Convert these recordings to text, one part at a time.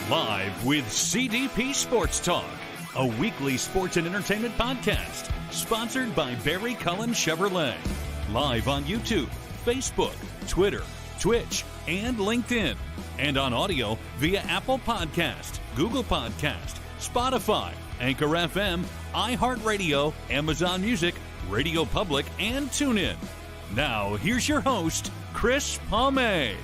Live with CDP Sports Talk, a weekly sports and entertainment podcast sponsored by Barry Cullen Chevrolet. Live on YouTube, Facebook, Twitter, Twitch, and LinkedIn. And on audio via Apple Podcast, Google Podcast, Spotify, Anchor FM, iHeartRadio, Amazon Music, Radio Public, and TuneIn. Now, here's your host, Chris Palme.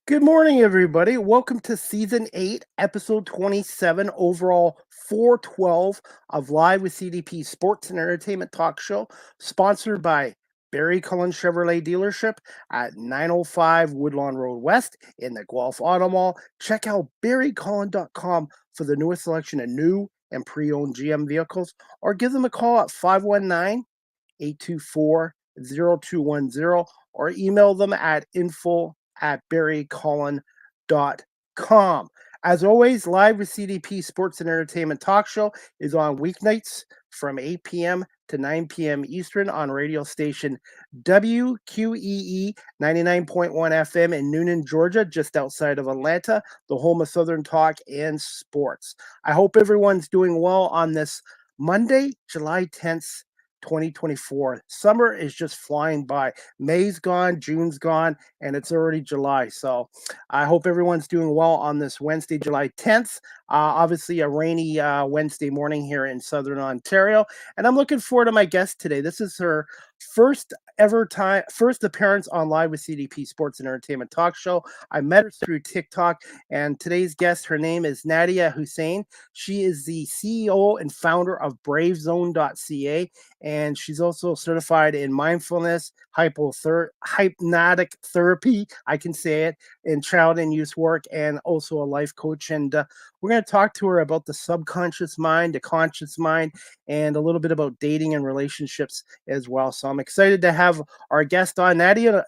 Good morning, everybody. Welcome to Season 8, Episode 27, overall 412 of Live with CDP Sports and Entertainment Talk Show, sponsored by Barry Cullen Chevrolet Dealership at 905 Woodlawn Road West in the Guelph Auto Mall. Check out barrycullen.com for the newest selection of new and pre-owned GM vehicles, or give them a call at 519-824-0210, or email them at info@barrycullen.com. As always, Live with CDP Sports and Entertainment Talk Show is on weeknights from 8 p.m. to 9 p.m. Eastern on radio station WQEE 99.1 FM in Noonan, Georgia, just outside of Atlanta, the home of Southern Talk and Sports. I hope everyone's doing well on this Monday, July 10th, 2024. Summer is just flying by. May's gone, June's gone, and it's already July. So I hope everyone's doing well on this Wednesday, July 10th. Obviously a rainy Wednesday morning here in Southern Ontario. And I'm looking forward to my guest today. This is her first appearance on Live with CDP Sports and Entertainment Talk Show. I met her through TikTok, and today's guest, her name is Nadia Hussain. She is the CEO and founder of bravezone.ca, and she's also certified in mindfulness, hypnotic therapy, I can say it, in child and youth work, and also a life coach. And we're going to talk to her about the subconscious mind, the conscious mind, and a little bit about dating and relationships as well. So I'm excited to have our guest on, Nadia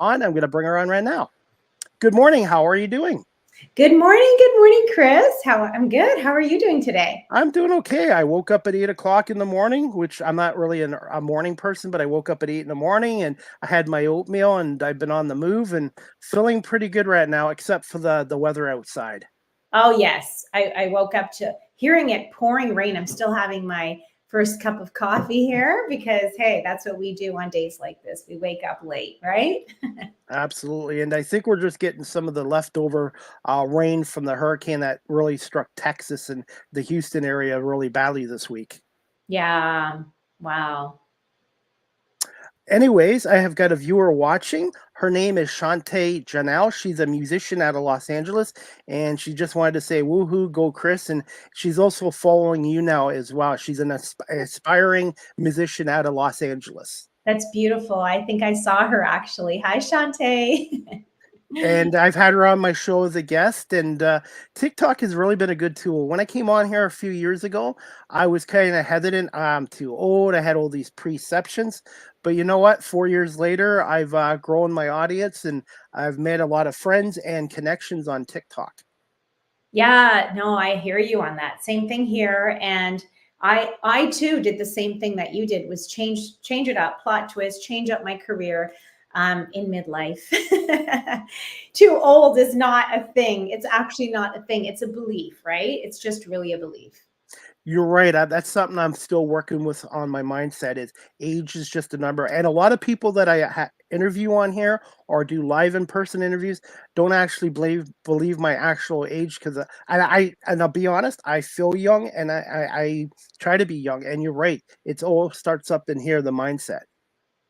on. I'm going to bring her on right now. Good morning. How are you doing? Good morning, Chris. I'm good. How are you doing today? I'm doing okay. I woke up at 8 o'clock in the morning, which I'm not really a morning person, but I woke up at 8 in the morning and I had my oatmeal and I've been on the move and feeling pretty good right now, except for the weather outside. Oh, yes. I woke up to hearing it pouring rain. I'm still having my first cup of coffee here because, hey, that's what we do on days like this. We wake up late, right? Absolutely. And I think we're just getting some of the leftover rain from the hurricane that really struck Texas and the Houston area really badly this week. Yeah. Wow. Anyways, I have got a viewer watching. Her name is Shantae Janelle. She's a musician out of Los Angeles, and she just wanted to say, woohoo, go Chris. And she's also following you now as well. She's an aspiring musician out of Los Angeles. That's beautiful. I think I saw her actually. Hi, Shantae. And I've had her on my show as a guest, and TikTok has really been a good tool. When I came on here a few years ago, I was kind of hesitant. I'm too old. I had all these preceptions. But you know what? 4 years later, I've grown my audience, and I've made a lot of friends and connections on TikTok. Yeah, no, I hear you on that. Same thing here. And I too did the same thing that you did, was change it up, plot twist, change up my career. In midlife. Too old is not a thing. It's actually not a thing. It's a belief, right? It's just really a belief. You're right. That's something I'm still working with on my mindset, is age is just a number. And a lot of people that I interview on here or do live in-person interviews don't actually believe my actual age, because and I'll be honest, I feel young and I try to be young. And you're right. It all starts up in here, the mindset.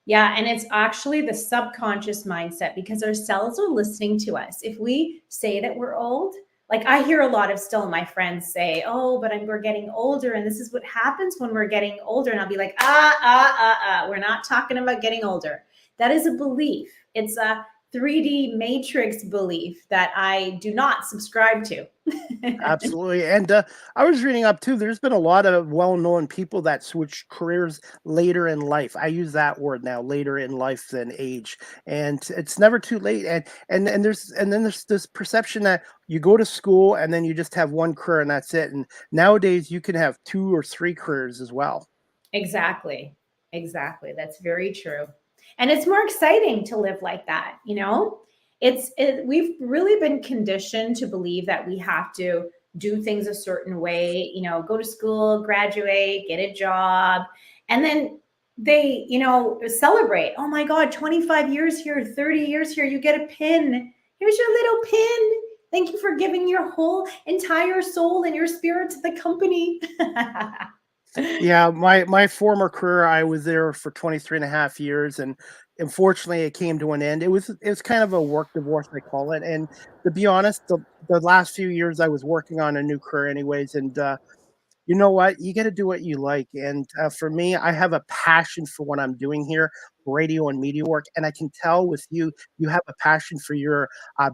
Yeah, and it's actually the subconscious mindset, because our cells are listening to us. If we say that we're old, like I hear a lot of still my friends say, oh, but we're getting older, and this is what happens when we're getting older. And I'll be like, we're not talking about getting older. That is a belief. It's a 3D matrix belief that I do not subscribe to. Absolutely. And I was reading up too, there's been a lot of well-known people that switch careers later in life. I use that word now, later in life than age. And it's never too late. And there's this perception that you go to school and then you just have one career and that's it. And nowadays you can have 2 or 3 careers as well. Exactly. Exactly. That's very true. And it's more exciting to live like that, you know? We've really been conditioned to believe that we have to do things a certain way, you know, go to school, graduate, get a job, and then they, you know, celebrate. Oh my God, 25 years here, 30 years here, you get a pin. Here's your little pin. Thank you for giving your whole entire soul and your spirit to the company. Yeah, my former career, I was there for 23 and a half years, and unfortunately it came to an end. It was kind of a work divorce, I call it. And to be honest, the last few years I was working on a new career anyways, and you know what? You got to do what you like. And for me, I have a passion for what I'm doing here, radio and media work. And I can tell with you, you have a passion for your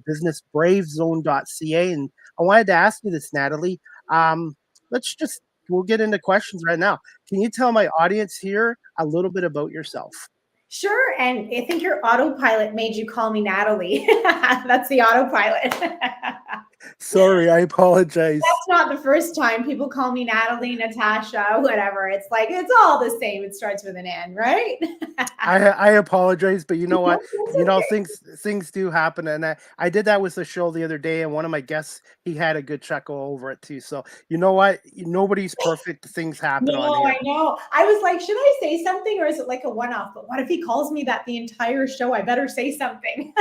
business, bravezone.ca. And I wanted to ask you this, Natalie. Um, let's just, we'll get into questions right now. Can you tell my audience here a little bit about yourself? Sure. And I think your autopilot made you call me Natalie. That's the autopilot. Sorry, I apologize. That's not the first time people call me Natalie, Natasha, whatever. It's like, it's all the same. It starts with an N, right? I apologize, but you know what? That's You know, okay. things do happen, and I did that with the show the other day, and one of my guests, he had a good chuckle over it too. So you know what? Nobody's perfect. Things happen on No, here. I know. I was like, should I say something or is it like a one-off? But what if he calls me that the entire show? I better say something.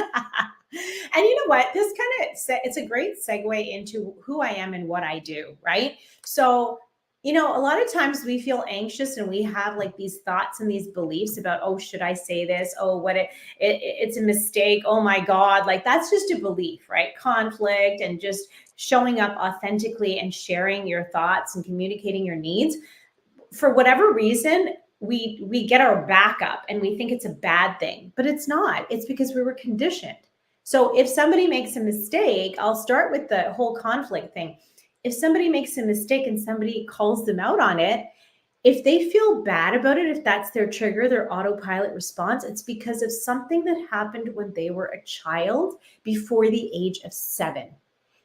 And you know what? This kind of it's a great segue into who I am and what I do, right? So, you know, a lot of times we feel anxious and we have like these thoughts and these beliefs about, oh, should I say this? Oh, it's a mistake. Oh my God. Like that's just a belief, right? Conflict and just showing up authentically and sharing your thoughts and communicating your needs. For whatever reason, we get our back up and we think it's a bad thing, but it's not. It's because we were conditioned. So if somebody makes a mistake, I'll start with the whole conflict thing. If somebody makes a mistake and somebody calls them out on it, if they feel bad about it, if that's their trigger, their autopilot response, it's because of something that happened when they were a child before the age of 7.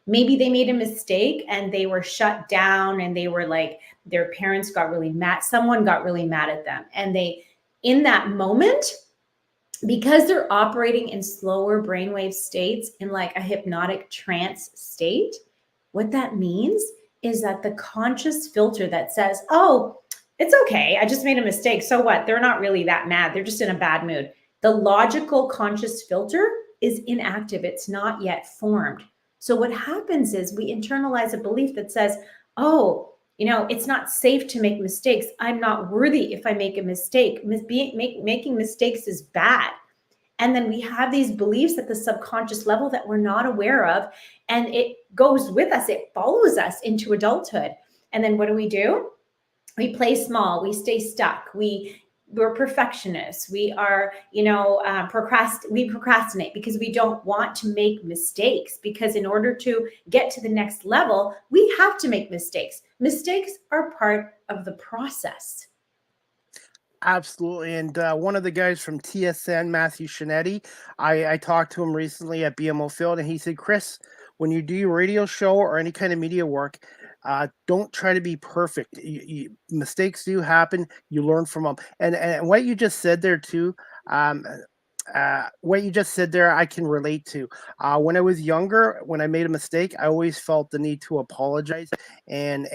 Maybe they made a mistake and they were shut down and they were like, their parents got really mad. Someone got really mad at them. And they, in that moment, because they're operating in slower brainwave states in like a hypnotic trance state, what that means is that the conscious filter that says, oh, it's okay, I just made a mistake. So what? They're not really that mad. They're just in a bad mood. The logical conscious filter is inactive. It's not yet formed. So what happens is we internalize a belief that says, oh, you know, it's not safe to make mistakes. I'm not worthy if I make a mistake. Making mistakes is bad. And then we have these beliefs at the subconscious level that we're not aware of. And it goes with us. It follows us into adulthood. And then what do? We play small. We stay stuck. We're perfectionists. We are, you know, we procrastinate because we don't want to make mistakes, because in order to get to the next level, we have to make mistakes. Mistakes are part of the process. Absolutely. And one of the guys from TSN, Matthew Shinetti, I talked to him recently at BMO Field, and he said, Chris, when you do your radio show or any kind of media work, don't try to be perfect. Mistakes do happen. You learn from them. And what you just said there too, what you just said there, I can relate to. When I was younger, when I made a mistake, I always felt the need to apologize. And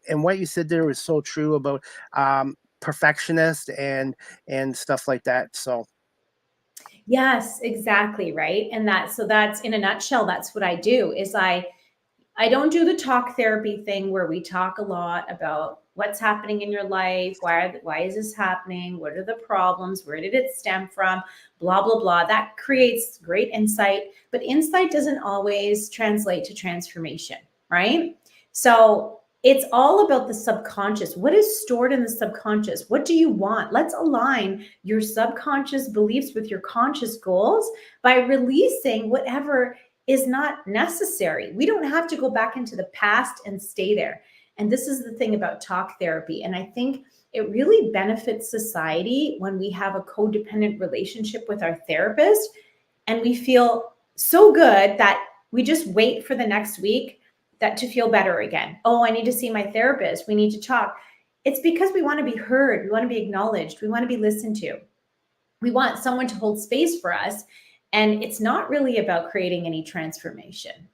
what you said there was so true about perfectionist and stuff like that. So Yes, exactly. Right. And that's in a nutshell, that's what I do is I don't do the talk therapy thing where we talk a lot about what's happening in your life. Why is this happening? What are the problems? Where did it stem from? Blah, blah, blah. That creates great insight, but insight doesn't always translate to transformation, right? So it's all about the subconscious. What is stored in the subconscious? What do you want? Let's align your subconscious beliefs with your conscious goals by releasing whatever is not necessary. We don't have to go back into the past and stay there. And this is the thing about talk therapy. And I think it really benefits society when we have a codependent relationship with our therapist and we feel so good that we just wait for the next week that to feel better again. Oh, I need to see my therapist. We need to talk. It's because we want to be heard. We want to be acknowledged. We want to be listened to. We want someone to hold space for us. And it's not really about creating any transformation.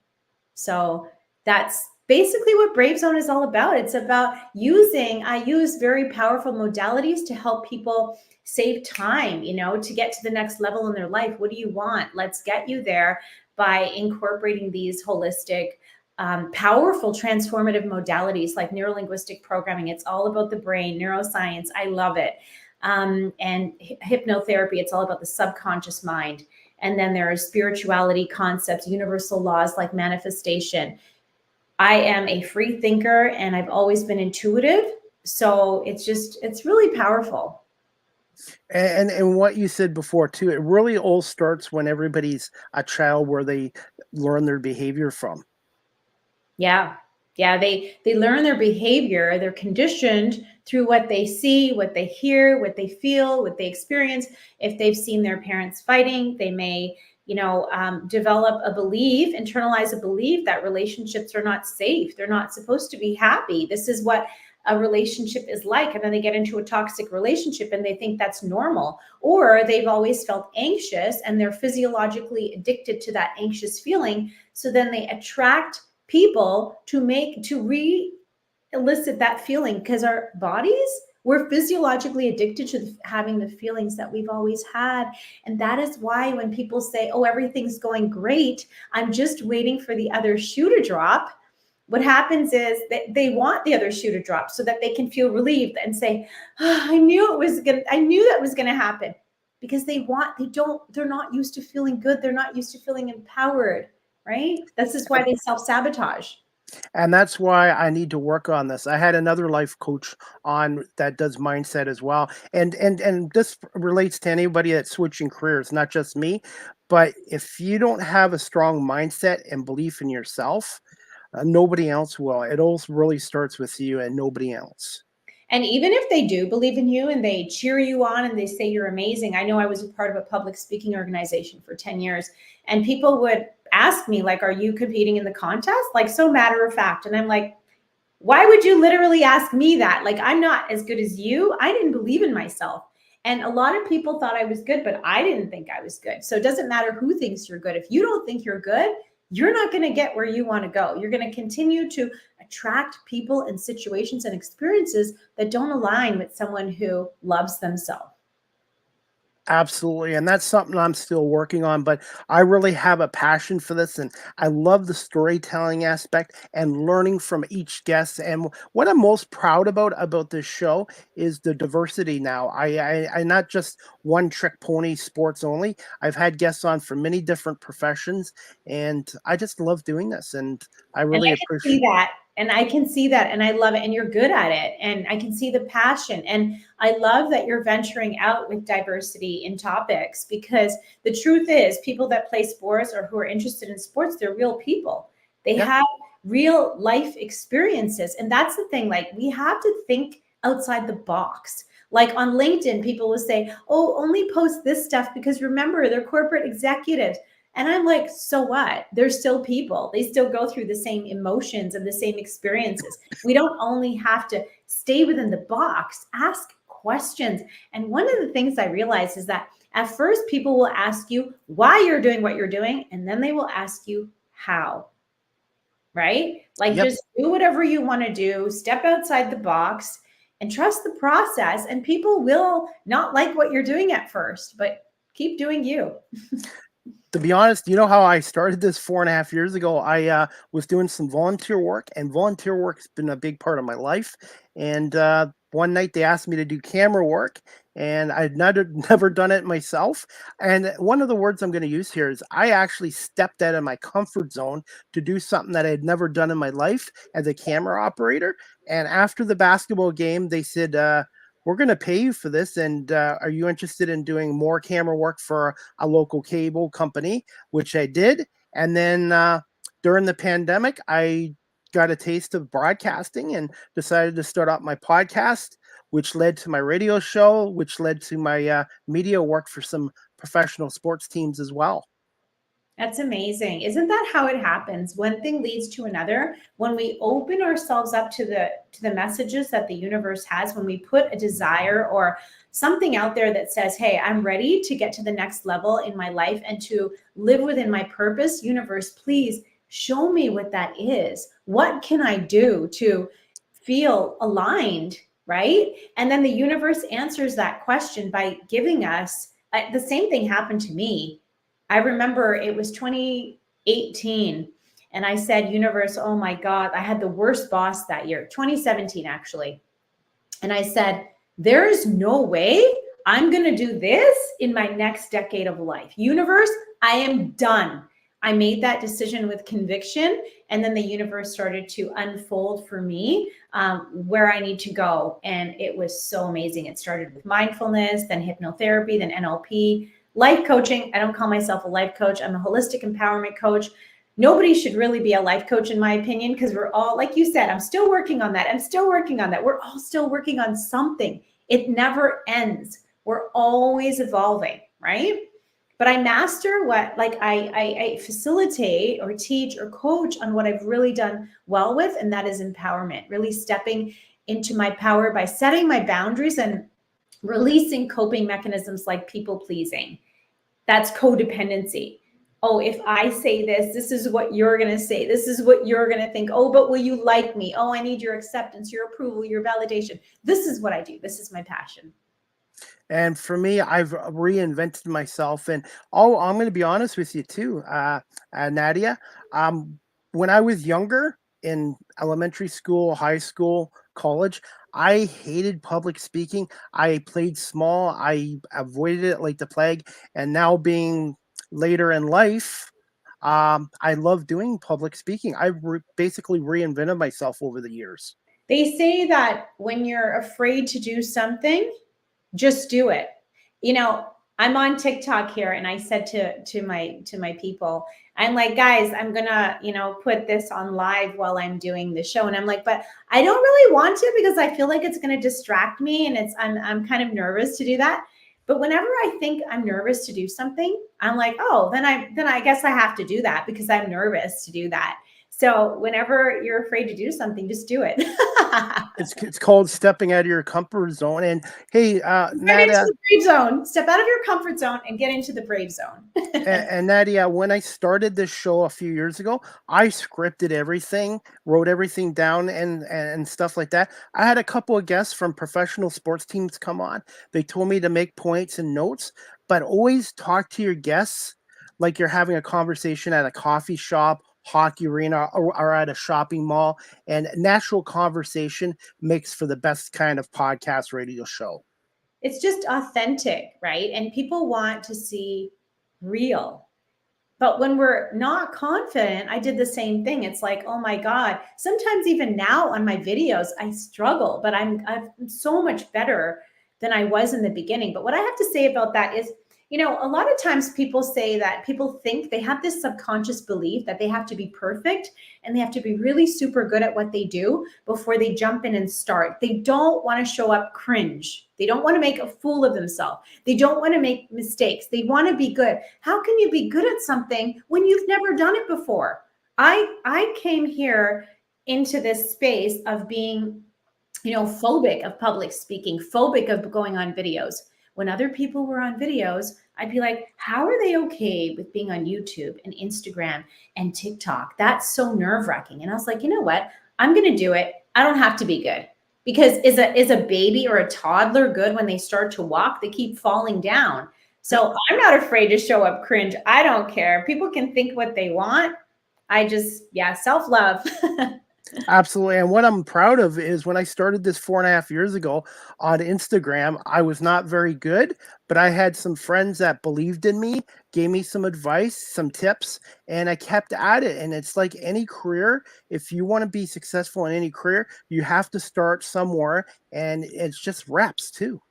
So that's basically what Brave Zone is all about. It's about I use very powerful modalities to help people save time, to get to the next level in their life. What do you want? Let's get you there by incorporating these holistic, powerful transformative modalities like neurolinguistic programming. It's all about the brain, neuroscience. I love it. And hypnotherapy, it's all about the subconscious mind. And then there are spirituality concepts, universal laws like manifestation. I am a free thinker and I've always been intuitive. So it's really powerful. And what you said before too, it really all starts when everybody's a child, where they learn their behavior from. Yeah. Yeah. They learn their behavior. They're conditioned through what they see, what they hear, what they feel, what they experience. If they've seen their parents fighting, they may, develop a belief, internalize a belief that relationships are not safe. They're not supposed to be happy. This is what a relationship is like. And then they get into a toxic relationship and they think that's normal. Or they've always felt anxious and they're physiologically addicted to that anxious feeling. So then they attract people to elicit that feeling, because our bodies, we're physiologically addicted to having the feelings that we've always had. And that is why when people say, oh, everything's going great, I'm just waiting for the other shoe to drop, what happens is that they want the other shoe to drop so that they can feel relieved and say, oh, I knew that was going to happen. Because they're not used to feeling good. They're not used to feeling empowered, right? This is why they self-sabotage. And that's why I need to work on this. I had another life coach on that does mindset as well. And this relates to anybody that's switching careers, not just me. But if you don't have a strong mindset and belief in yourself, nobody else will. It all really starts with you and nobody else. And even if they do believe in you and they cheer you on and they say you're amazing. I know I was a part of a public speaking organization for 10 years, and people would ask me, like, are you competing in the contest? Like, so matter of fact. And I'm like, why would you literally ask me that? Like, I'm not as good as you. I didn't believe in myself. And a lot of people thought I was good, but I didn't think I was good. So it doesn't matter who thinks you're good. If you don't think you're good, you're not going to get where you want to go. You're going to continue to attract people and situations and experiences that don't align with someone who loves themselves. Absolutely. And that's something I'm still working on, but I really have a passion for this. And I love the storytelling aspect and learning from each guest. And what I'm most proud about this show is the diversity now. I not just one trick pony sports only. I've had guests on from many different professions, and I just love doing this. And I And really I can see appreciate. that. And I can see that. And I love it. And you're good at it. And I can see the passion. And I love that you're venturing out with diversity in topics, because the truth is, people that play sports or who are interested in sports, they're real people. They Yeah. have real life experiences. And that's the thing. Like, we have to think outside the box. Like on LinkedIn, people will say, oh, only post this stuff because remember, they're corporate executives. And I'm like, so what? They're still people. They still go through the same emotions and the same experiences. We don't only have to stay within the box, ask questions. And one of the things I realized is that at first people will ask you why you're doing what you're doing, and then they will ask you how, right? Like, Yep. just do whatever you want to do, step outside the box and trust the process. And people will not like what you're doing at first, but keep doing you. To be honest, you know how I started this 4.5 years ago? I was doing some volunteer work, and volunteer work has been a big part of my life. And one night they asked me to do camera work, and I'd never done it myself. And one of the words I'm going to use here is I actually stepped out of my comfort zone to do something that I had never done in my life as a camera operator. And after the basketball game, they said, we're going to pay you for this. And are you interested in doing more camera work for a local cable company? Which I did. And then during the pandemic, I got a taste of broadcasting and decided to start up my podcast, which led to my radio show, which led to my media work for some professional sports teams as well. That's amazing. Isn't that how it happens? One thing leads to another. When we open ourselves up to the messages that the universe has, when we put a desire or something out there that says, "Hey, I'm ready to get to the next level in my life and to live within my purpose, universe, please show me what that is. What can I do to feel aligned?" Right? And then the universe answers that question by giving us the same thing happened to me. I remember it was 2018 and I said, universe, oh my God, I had the worst boss that year, 2017 actually. And I said, there's no way I'm going to do this in my next decade of life. Universe, I am done. I made that decision with conviction, and then the universe started to unfold for me where I need to go. And it was so amazing. It started with mindfulness, then hypnotherapy, then NLP, life coaching. I don't call myself a life coach. I'm a holistic empowerment coach. Nobody should really be a life coach, in my opinion, because we're all, like you said, I'm still working on that. I'm still working on that. We're all still working on something. It never ends. We're always evolving, right? But I master what, like I facilitate or teach or coach on what I've really done well with, and that is empowerment, really stepping into my power by setting my boundaries and releasing coping mechanisms like people pleasing. That's codependency. Oh, if I say this, this is what you're going to say. This is what you're going to think. Oh, but will you like me? Oh, I need your acceptance, your approval, your validation. This is what I do. This is my passion. And for me, I've reinvented myself. And oh, I'm going to be honest with you too, Nadia. Um, when I was younger in elementary school, high school, college, I hated public speaking. I played small. I avoided it like the plague. And now being later in life, I love doing public speaking. Basically reinvented myself over the years. They say that when you're afraid to do something, just do it. You know, I'm on TikTok here and I said to my people, I'm like, guys, I'm gonna, put this on live while I'm doing the show. And I'm like, but I don't really want to because I feel like it's gonna distract me and I'm kind of nervous to do that. But whenever I think I'm nervous to do something, I'm like, oh, then I guess I have to do that because I'm nervous to do that. So whenever you're afraid to do something, just do it. It's called stepping out of your comfort zone. And hey, Get into Nadia, the brave zone. Step out of your comfort zone and get into the brave zone. and Nadia, when I started this show a few years ago, I scripted everything, wrote everything down, and stuff like that. I had a couple of guests from professional sports teams come on. They told me to make points and notes, but always talk to your guests like you're having a conversation at a coffee shop, hockey arena, or at a shopping mall. And natural conversation makes for the best kind of podcast radio show. It's just authentic, right? And people want to see real. But when we're not confident, I did the same thing. It's like, oh my God. Sometimes even now on my videos, I struggle, but I'm so much better than I was in the beginning. But what I have to say about that is, a lot of times people say that people think they have this subconscious belief that they have to be perfect and they have to be really super good at what they do before they jump in and start. They don't want to show up cringe. They don't want to make a fool of themselves. They don't want to make mistakes. They want to be good. How can you be good at something when you've never done it before? I came here into this space of being, phobic of public speaking, phobic of going on videos. When other people were on videos, I'd be like, how are they okay with being on YouTube and Instagram and TikTok? That's so nerve-wracking. And I was like, you know what? I'm going to do it. I don't have to be good. Because is a baby or a toddler good when they start to walk? They keep falling down. So I'm not afraid to show up cringe. I don't care. People can think what they want. Self-love. Absolutely. And what I'm proud of is when I started this 4.5 years ago on Instagram, I was not very good, but I had some friends that believed in me, gave me some advice, some tips, and I kept at it. And it's like any career, if you want to be successful in any career, you have to start somewhere, and it's just reps too.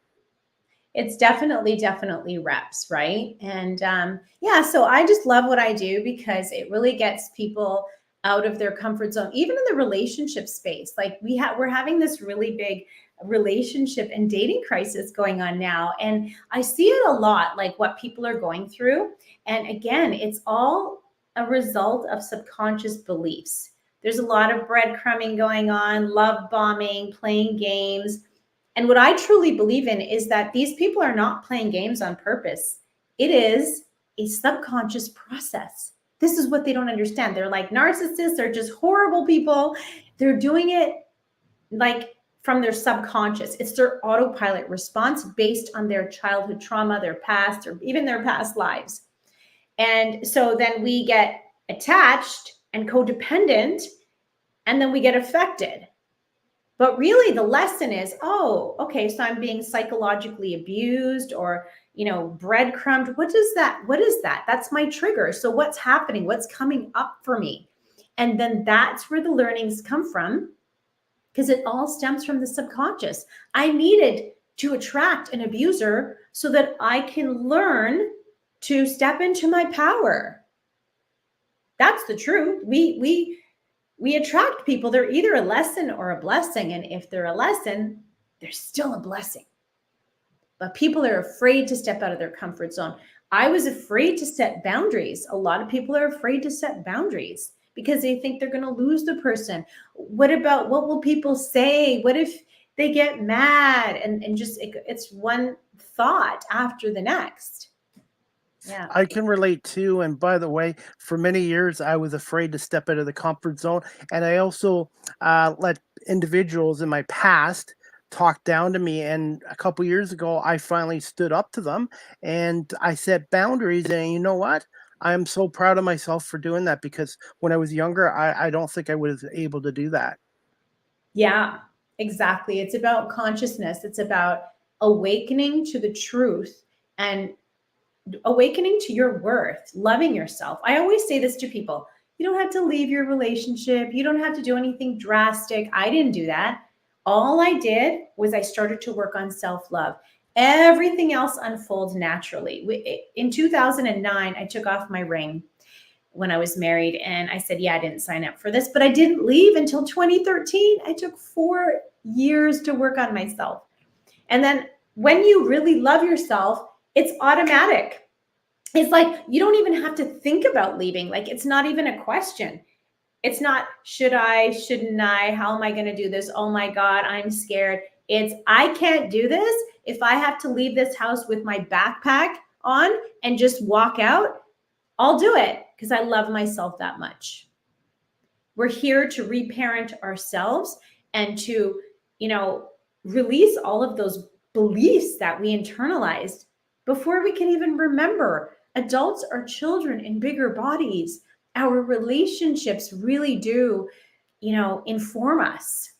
It's definitely reps, right? And so I just love what I do because it really gets people out of their comfort zone, even in the relationship space. Like we're having this really big relationship and dating crisis going on now. And I see it a lot, like what people are going through. And again, it's all a result of subconscious beliefs. There's a lot of breadcrumbing going on, love bombing, playing games. And what I truly believe in is that these people are not playing games on purpose. It is a subconscious process. This is what they don't understand. They're like narcissists, they're just horrible people. They're doing it like from their subconscious. It's their autopilot response based on their childhood trauma, their past, or even their past lives. And so then we get attached and codependent, and then we get affected. But really the lesson is, oh, okay, so I'm being psychologically abused or, breadcrumbed. What is that? That's my trigger. So what's happening? What's coming up for me? And then that's where the learnings come from, because it all stems from the subconscious. I needed to attract an abuser so that I can learn to step into my power. That's the truth. We attract people. They're either a lesson or a blessing. And if they're a lesson, they're still a blessing. But people are afraid to step out of their comfort zone. I was afraid to set boundaries. A lot of people are afraid to set boundaries because they think they're going to lose the person. What will people say? What if they get mad? And just, it's one thought after the next. Yeah. I can relate too. And by the way, for many years, I was afraid to step out of the comfort zone. And I also let individuals in my past talk down to me. And a couple years ago, I finally stood up to them and I set boundaries. And you know what? I'm so proud of myself for doing that, because when I was younger, I don't think I was able to do that. Yeah, exactly. It's about consciousness. It's about awakening to the truth and awakening to your worth, loving yourself. I always say this to people. You don't have to leave your relationship. You don't have to do anything drastic. I didn't do that. All I did was I started to work on self-love. Everything else unfolds naturally. In 2009, I took off my ring when I was married, and I said, yeah, I didn't sign up for this, but I didn't leave until 2013. I took 4 years to work on myself. And then when you really love yourself, it's automatic. It's like you don't even have to think about leaving. Like, it's not even a question. It's not, should I, shouldn't I? How am I going to do this? Oh my God, I'm scared. It's, I can't do this. If I have to leave this house with my backpack on and just walk out, I'll do it because I love myself that much. We're here to reparent ourselves and to, release all of those beliefs that we internalized before we can even remember. Adults are children in bigger bodies. Our relationships really do, inform us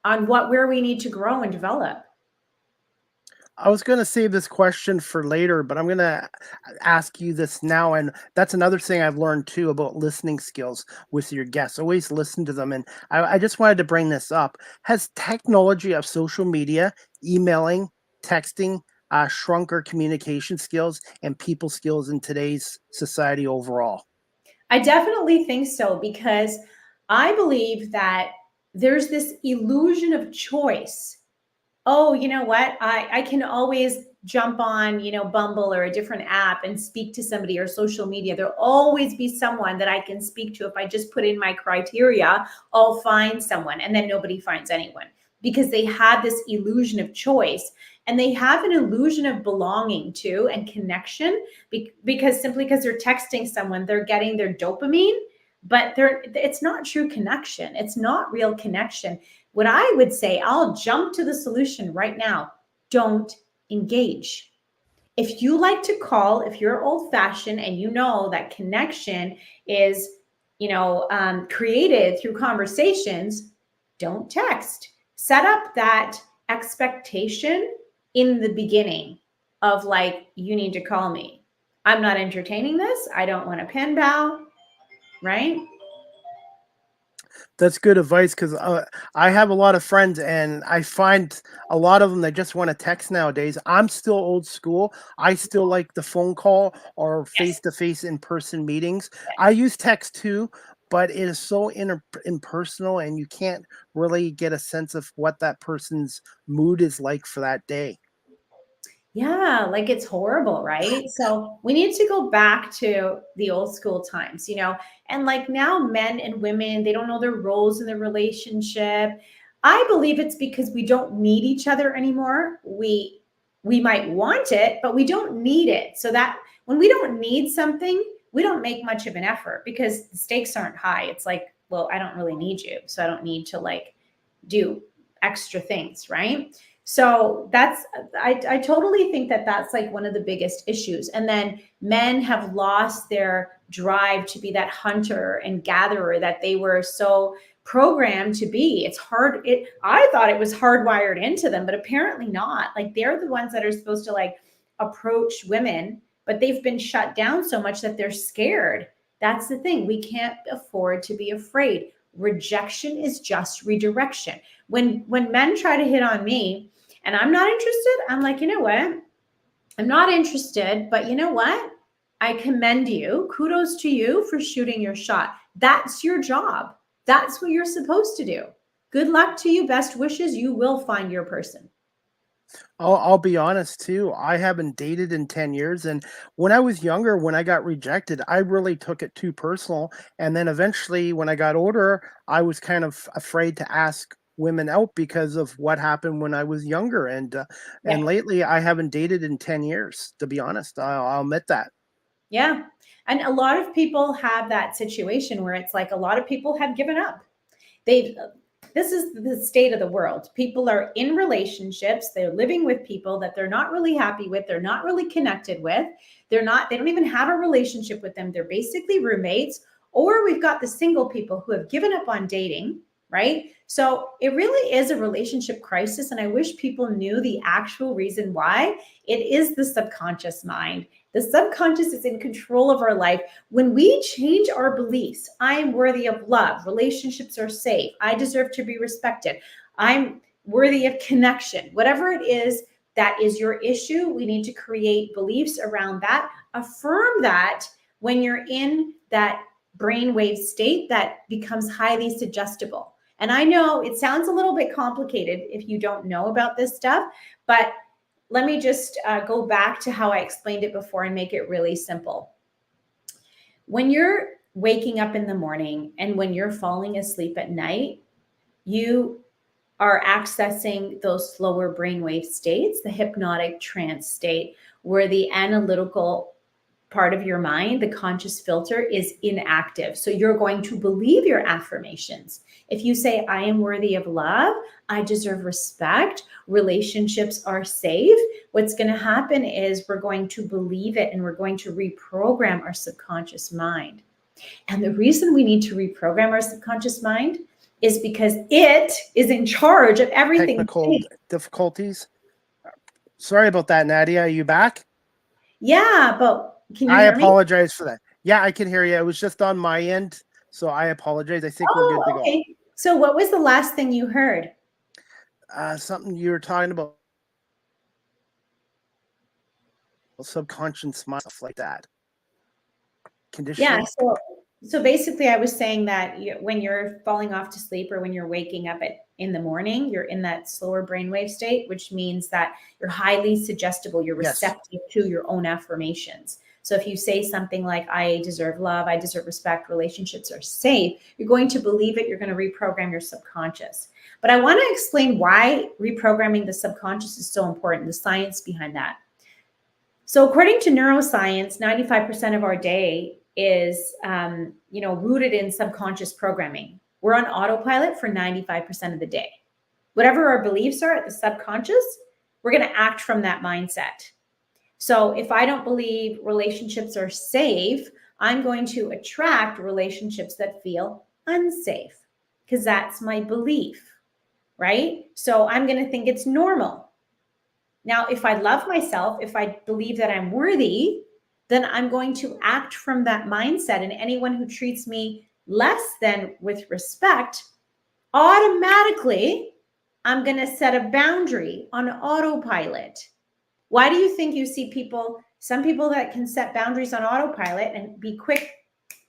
on where we need to grow and develop. I was going to save this question for later, but I'm going to ask you this now. And that's another thing I've learned too about listening skills with your guests. Always listen to them. And I just wanted to bring this up. Has technology of social media, emailing, texting, shrunk our communication skills and people skills in today's society overall? I definitely think so, because I believe that there's this illusion of choice. Oh, you know what? I can always jump on, Bumble or a different app and speak to somebody, or social media. There'll always be someone that I can speak to. If I just put in my criteria, I'll find someone. And then nobody finds anyone, because they have this illusion of choice, and they have an illusion of belonging too and connection, because they're texting someone, they're getting their dopamine, but it's not true connection. It's not real connection. What I would say, I'll jump to the solution right now. Don't engage. If you like to call, if you're old fashioned and you know that connection is, created through conversations, don't text. Set up that expectation in the beginning of, like, you need to call me. I'm not entertaining this. I don't want a pen pal, right? That's good advice, because I have a lot of friends and I find a lot of them that just want to text nowadays. I'm still old school. I still like the phone call or Yes. face-to-face in-person meetings. I use text too, but it is so impersonal, and you can't really get a sense of what that person's mood is like for that day. Yeah, like it's horrible, right? So we need to go back to the old school times, and like now men and women, they don't know their roles in the relationship. I believe it's because we don't need each other anymore. We might want it, but we don't need it. So that when we don't need something, we don't make much of an effort because the stakes aren't high. It's like, well, I don't really need you, so I don't need to like do extra things, right? So I totally think that that's like one of the biggest issues. And then men have lost their drive to be that hunter and gatherer that they were so programmed to be. It's hard. I thought it was hardwired into them, but apparently not. Like they're the ones that are supposed to like approach women, but they've been shut down so much that they're scared. That's the thing. We can't afford to be afraid. Rejection is just redirection. When men try to hit on me and I'm not interested, I'm like, you know what? I'm not interested, but you know what? I commend you. Kudos to you for shooting your shot. That's your job. That's what you're supposed to do. Good luck to you. Best wishes. You will find your person. I'll be honest too. I haven't dated in 10 years. And when I was younger, when I got rejected, I really took it too personal. And then eventually, when I got older, I was kind of afraid to ask women out because of what happened when I was younger. And Yeah. lately, I haven't dated in 10 years, to be honest. I'll admit that. Yeah. And a lot of people have that situation where it's like a lot of people have given up. They've This is the state of the world. People are in relationships, they're living with people that they're not really happy with, they're not really connected with, they don't even have a relationship with them, they're basically roommates. Or we've got the single people who have given up on dating, right? So it really is a relationship crisis, and I wish people knew the actual reason why. It is the subconscious mind. The subconscious is in control of our life. When we change our beliefs, I am worthy of love, relationships are safe, I deserve to be respected, I'm worthy of connection, whatever it is that is your issue, we need to create beliefs around that. Affirm that when you're in that brainwave state that becomes highly suggestible. And I know it sounds a little bit complicated if you don't know about this stuff, but let me just go back to how I explained it before and make it really simple. When you're waking up in the morning and when you're falling asleep at night, you are accessing those slower brainwave states, the hypnotic trance state, where the analytical part of your mind, the conscious filter, is inactive. So you're going to believe your affirmations. If you say, I am worthy of love, I deserve respect, relationships are safe, what's going to happen is we're going to believe it and we're going to reprogram our subconscious mind. And the reason we need to reprogram our subconscious mind is because it is in charge of everything. Technical difficulties. Sorry about that, Nadia. Are you back? Yeah, but can you I hear me? apologize for that. Yeah, I can hear you. It was just on my end, so I apologize. I think we're good to Oh, go. okay. So what was the last thing you heard? Something you were talking about subconscious mind, stuff like that. Yeah. Conditioning. So basically, I was saying that when you're falling off to sleep or when you're waking up in the morning, you're in that slower brainwave state, which means that you're highly suggestible. You're Yes. receptive to your own affirmations. So if you say something like, I deserve love, I deserve respect, relationships are safe, you're going to believe it. You're going to reprogram your subconscious. But I want to explain why reprogramming the subconscious is so important, the science behind that. So according to neuroscience, 95% of our day is, rooted in subconscious programming. We're on autopilot for 95% of the day. Whatever our beliefs are at the subconscious, we're going to act from that mindset. So if I don't believe relationships are safe, I'm going to attract relationships that feel unsafe because that's my belief, right? So I'm going to think it's normal. Now, if I love myself, if I believe that I'm worthy, then I'm going to act from that mindset. And anyone who treats me less than with respect, automatically, I'm going to set a boundary on autopilot. Why do you think you see some people that can set boundaries on autopilot and be quick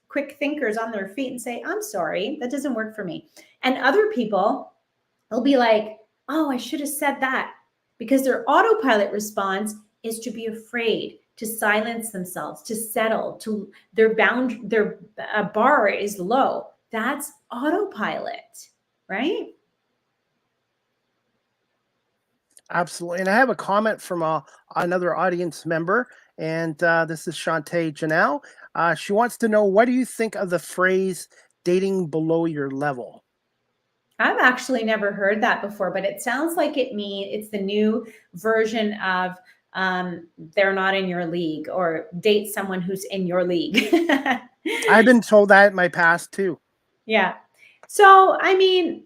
quick thinkers on their feet and say, I'm sorry, that doesn't work for me. And other people will be like, oh, I should have said that, because their autopilot response is to be afraid, to silence themselves, to settle, to their bar is low. That's autopilot, right? Absolutely. And I have a comment from another audience member, and this is Shantae Janelle. She wants to know, what do you think of the phrase dating below your level? I've actually never heard that before, but it sounds like it's the new version of they're not in your league, or date someone who's in your league. I've been told that in my past too. Yeah. So, I mean,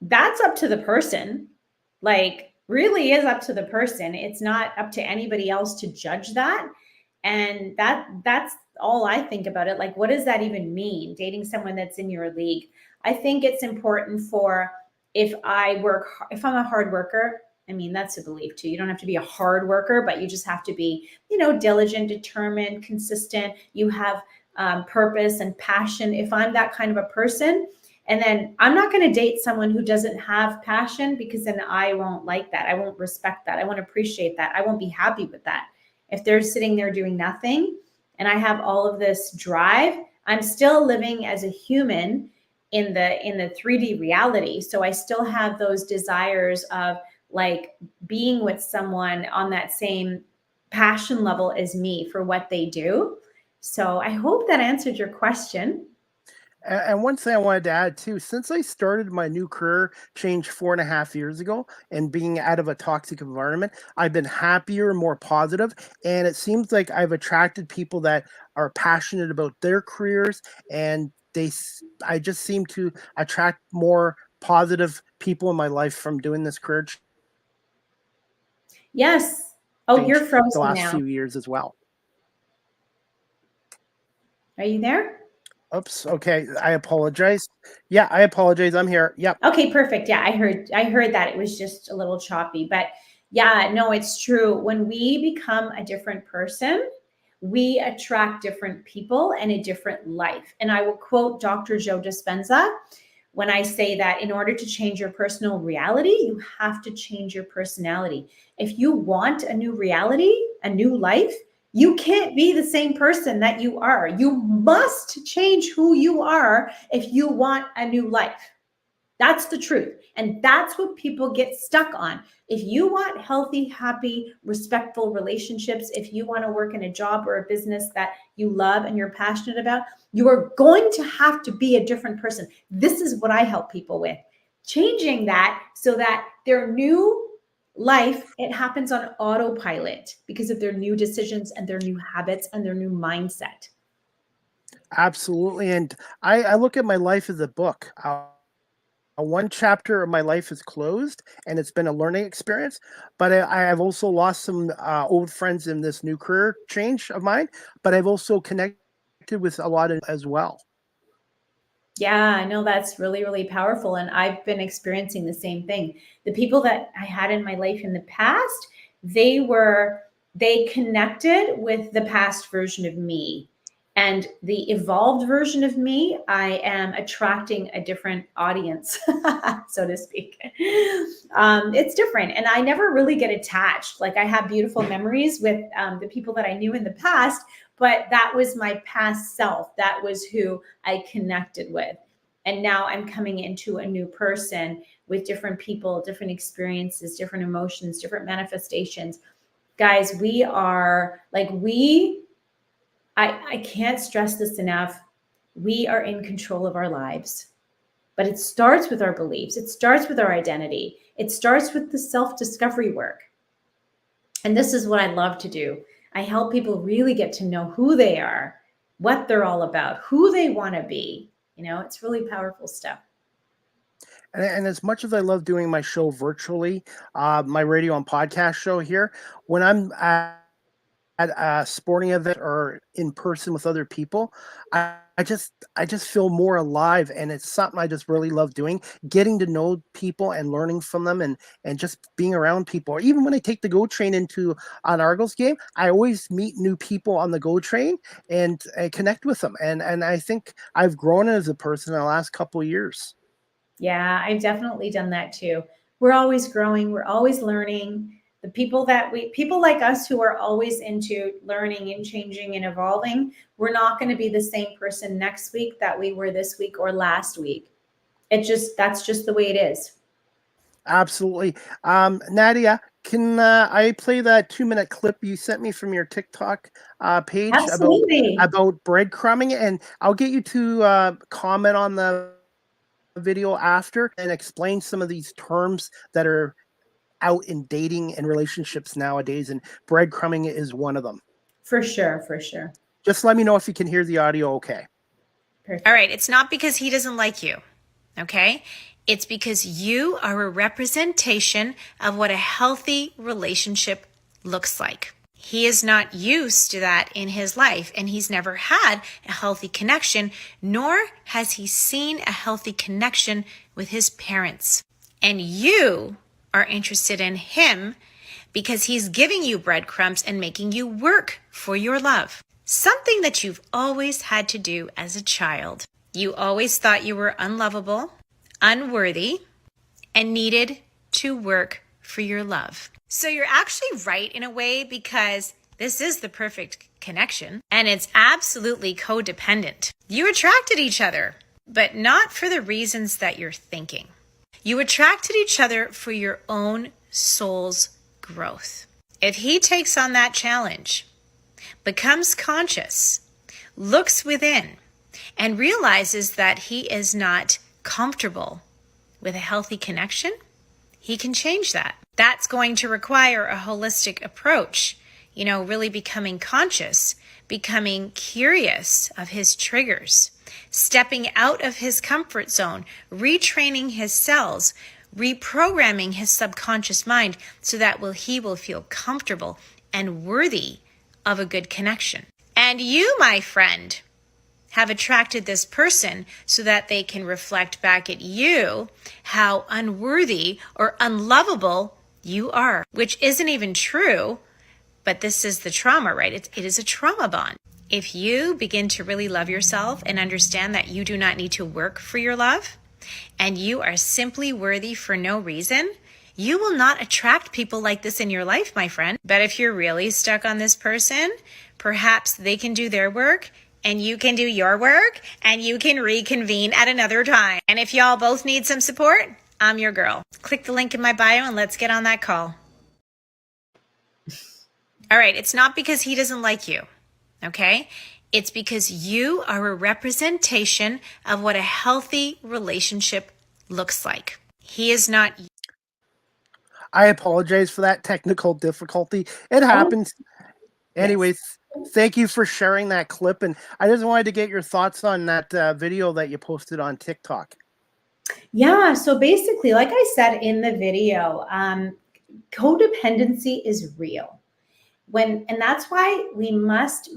that's up to the person. Like, really is up to the person. It's not up to anybody else to judge that. And that's all I think about it. Like, what does that even mean? Dating someone that's in your league. I think it's important for, if I'm a hard worker, I mean, that's a belief too. You don't have to be a hard worker, but you just have to be, diligent, determined, consistent. You have purpose and passion. If I'm that kind of a person, and then I'm not going to date someone who doesn't have passion, because then I won't like that. I won't respect that. I won't appreciate that. I won't be happy with that. If they're sitting there doing nothing and I have all of this drive, I'm still living as a human in the 3D reality. So I still have those desires of, like, being with someone on that same passion level as me for what they do. So I hope that answered your question. And one thing I wanted to add too, since I started my new career change 4.5 years ago and being out of a toxic environment, I've been happier, more positive, and it seems like I've attracted people that are passionate about their careers, and I just seem to attract more positive people in my life from doing this career Yes. Oh, you're change the frozen last now. few years as well. Are you there? Oops. Okay. I apologize. Yeah, I apologize. I'm here. Yep. Okay, perfect. Yeah, I heard that. It was just a little choppy, but yeah, no, it's true. When we become a different person, we attract different people and a different life. And I will quote Dr. Joe Dispenza when I say that in order to change your personal reality, you have to change your personality. If you want a new reality, a new life, you can't be the same person that you are. You must change who you are if you want a new life. That's the truth. And that's what people get stuck on. If you want healthy, happy, respectful relationships, if you want to work in a job or a business that you love and you're passionate about, you are going to have to be a different person. This is what I help people with. Changing that so that their new life, it happens on autopilot because of their new decisions and their new habits and their new mindset. Absolutely. And I look at my life as a book. One chapter of my life is closed, and it's been a learning experience. But I have also lost some old friends in this new career change of mine. But I've also connected with a lot of as well. Yeah, I know that's really, really powerful. And I've been experiencing the same thing. The people that I had in my life in the past, they connected with the past version of me. And the evolved version of me, I am attracting a different audience, so to speak. It's different. And I never really get attached. Like, I have beautiful memories with the people that I knew in the past, but that was my past self. That was who I connected with. And now I'm coming into a new person with different people, different experiences, different emotions, different manifestations. Guys, I can't stress this enough. We are in control of our lives, but it starts with our beliefs. It starts with our identity. It starts with the self-discovery work. And this is what I love to do. I help people really get to know who they are, what they're all about, who they want to be. It's really powerful stuff. And as much as I love doing my show virtually, my radio and podcast show here, when I'm at a sporting event or in person with other people, I just feel more alive, and it's something I just really love doing. Getting to know people and learning from them, and just being around people. Or even when I take the GO train into an Argos game, I always meet new people on the GO train and I connect with them. And I think I've grown as a person in the last couple of years. Yeah, I've definitely done that too. We're always growing, we're always learning. The people like us who are always into learning and changing and evolving, we're not going to be the same person next week that we were this week or last week. That's just the way it is. Absolutely. Nadia, can I play that 2-minute clip you sent me from your TikTok page Absolutely. about breadcrumbing? And I'll get you to comment on the video after and explain some of these terms that are out in dating and relationships nowadays. And breadcrumbing is one of them. For sure, for sure. Just let me know if you can hear the audio okay. Perfect. All right, it's not because he doesn't like you, okay? It's because you are a representation of what a healthy relationship looks like. He is not used to that in his life, and he's never had a healthy connection, nor has he seen a healthy connection with his parents. And you are interested in him because he's giving you breadcrumbs and making you work for your love. Something that you've always had to do as a child. You always thought you were unlovable, unworthy, and needed to work for your love. So you're actually right in a way, because this is the perfect connection and it's absolutely codependent. You attracted each other, but not for the reasons that you're thinking. You attracted each other for your own soul's growth. If he takes on that challenge, becomes conscious, looks within, and realizes that he is not comfortable with a healthy connection, he can change that. That's going to require a holistic approach, really becoming conscious, becoming curious of his triggers, stepping out of his comfort zone, retraining his cells, reprogramming his subconscious mind so that he will feel comfortable and worthy of a good connection. And you, my friend, have attracted this person so that they can reflect back at you how unworthy or unlovable you are, which isn't even true, but this is the trauma, right? It is a trauma bond. If you begin to really love yourself and understand that you do not need to work for your love, and you are simply worthy for no reason, you will not attract people like this in your life, my friend. But if you're really stuck on this person, perhaps they can do their work and you can do your work, and you can reconvene at another time. And if y'all both need some support, I'm your girl. Click the link in my bio and let's get on that call. All right, it's not because he doesn't like you, okay? It's because you are a representation of what a healthy relationship looks like. He is not. I apologize for that technical difficulty. It happens. Anyways, thank you for sharing that clip. And I just wanted to get your thoughts on that video that you posted on TikTok. Yeah, so basically, like I said in the video, codependency is real. And that's why we must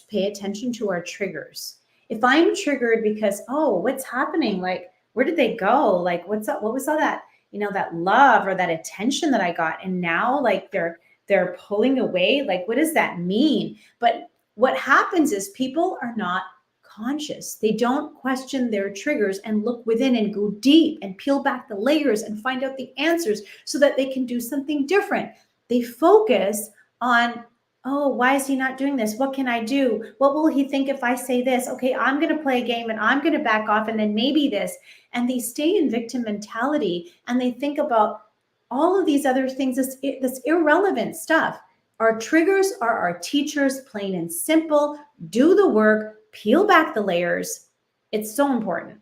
pay attention to our triggers. If I'm triggered because, what's happening? Like, where did they go? Like, what's up? What was all that, that love or that attention that I got? And now like they're pulling away. Like, what does that mean? But what happens is people are not conscious. They don't question their triggers and look within and go deep and peel back the layers and find out the answers so that they can do something different. They focus on, why is he not doing this? What can I do? What will he think if I say this? Okay, I'm going to play a game and I'm going to back off and then maybe this. And they stay in victim mentality and they think about all of these other things, this irrelevant stuff. Our triggers are our teachers, plain and simple. Do the work, peel back the layers. It's so important.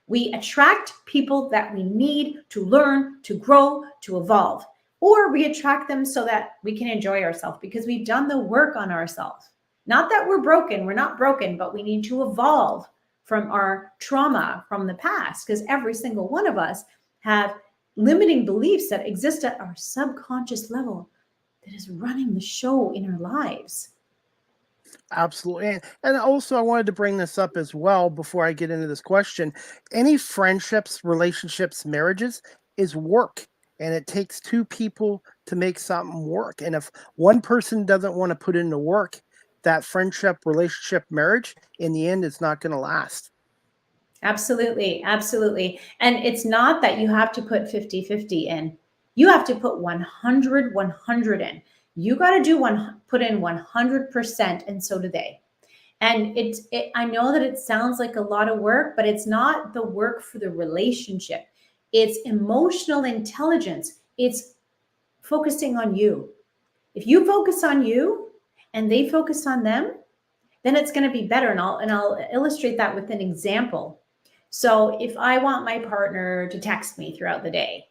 We attract people that we need to learn, to grow, to evolve. Or we attract them so that we can enjoy ourselves because we've done the work on ourselves. Not that we're broken, we're not broken, but we need to evolve from our trauma from the past, because every single one of us have limiting beliefs that exist at our subconscious level that is running the show in our lives. Absolutely. And also, I wanted to bring this up as well before I get into this question. Any friendships, relationships, marriages is work. And it takes two people to make something work. And if one person doesn't want to put in the work, that friendship, relationship, marriage, in the end, is not going to last. Absolutely. Absolutely. And it's not that you have to put 50-50 in. You have to put 100 in. You got to put in 100%, and so do they. And I know that it sounds like a lot of work, but it's not the work for the relationship. It's emotional intelligence. It's focusing on you. If you focus on you and they focus on them, then it's going to be better. And I'll illustrate that with an example. So if I want my partner to text me throughout the day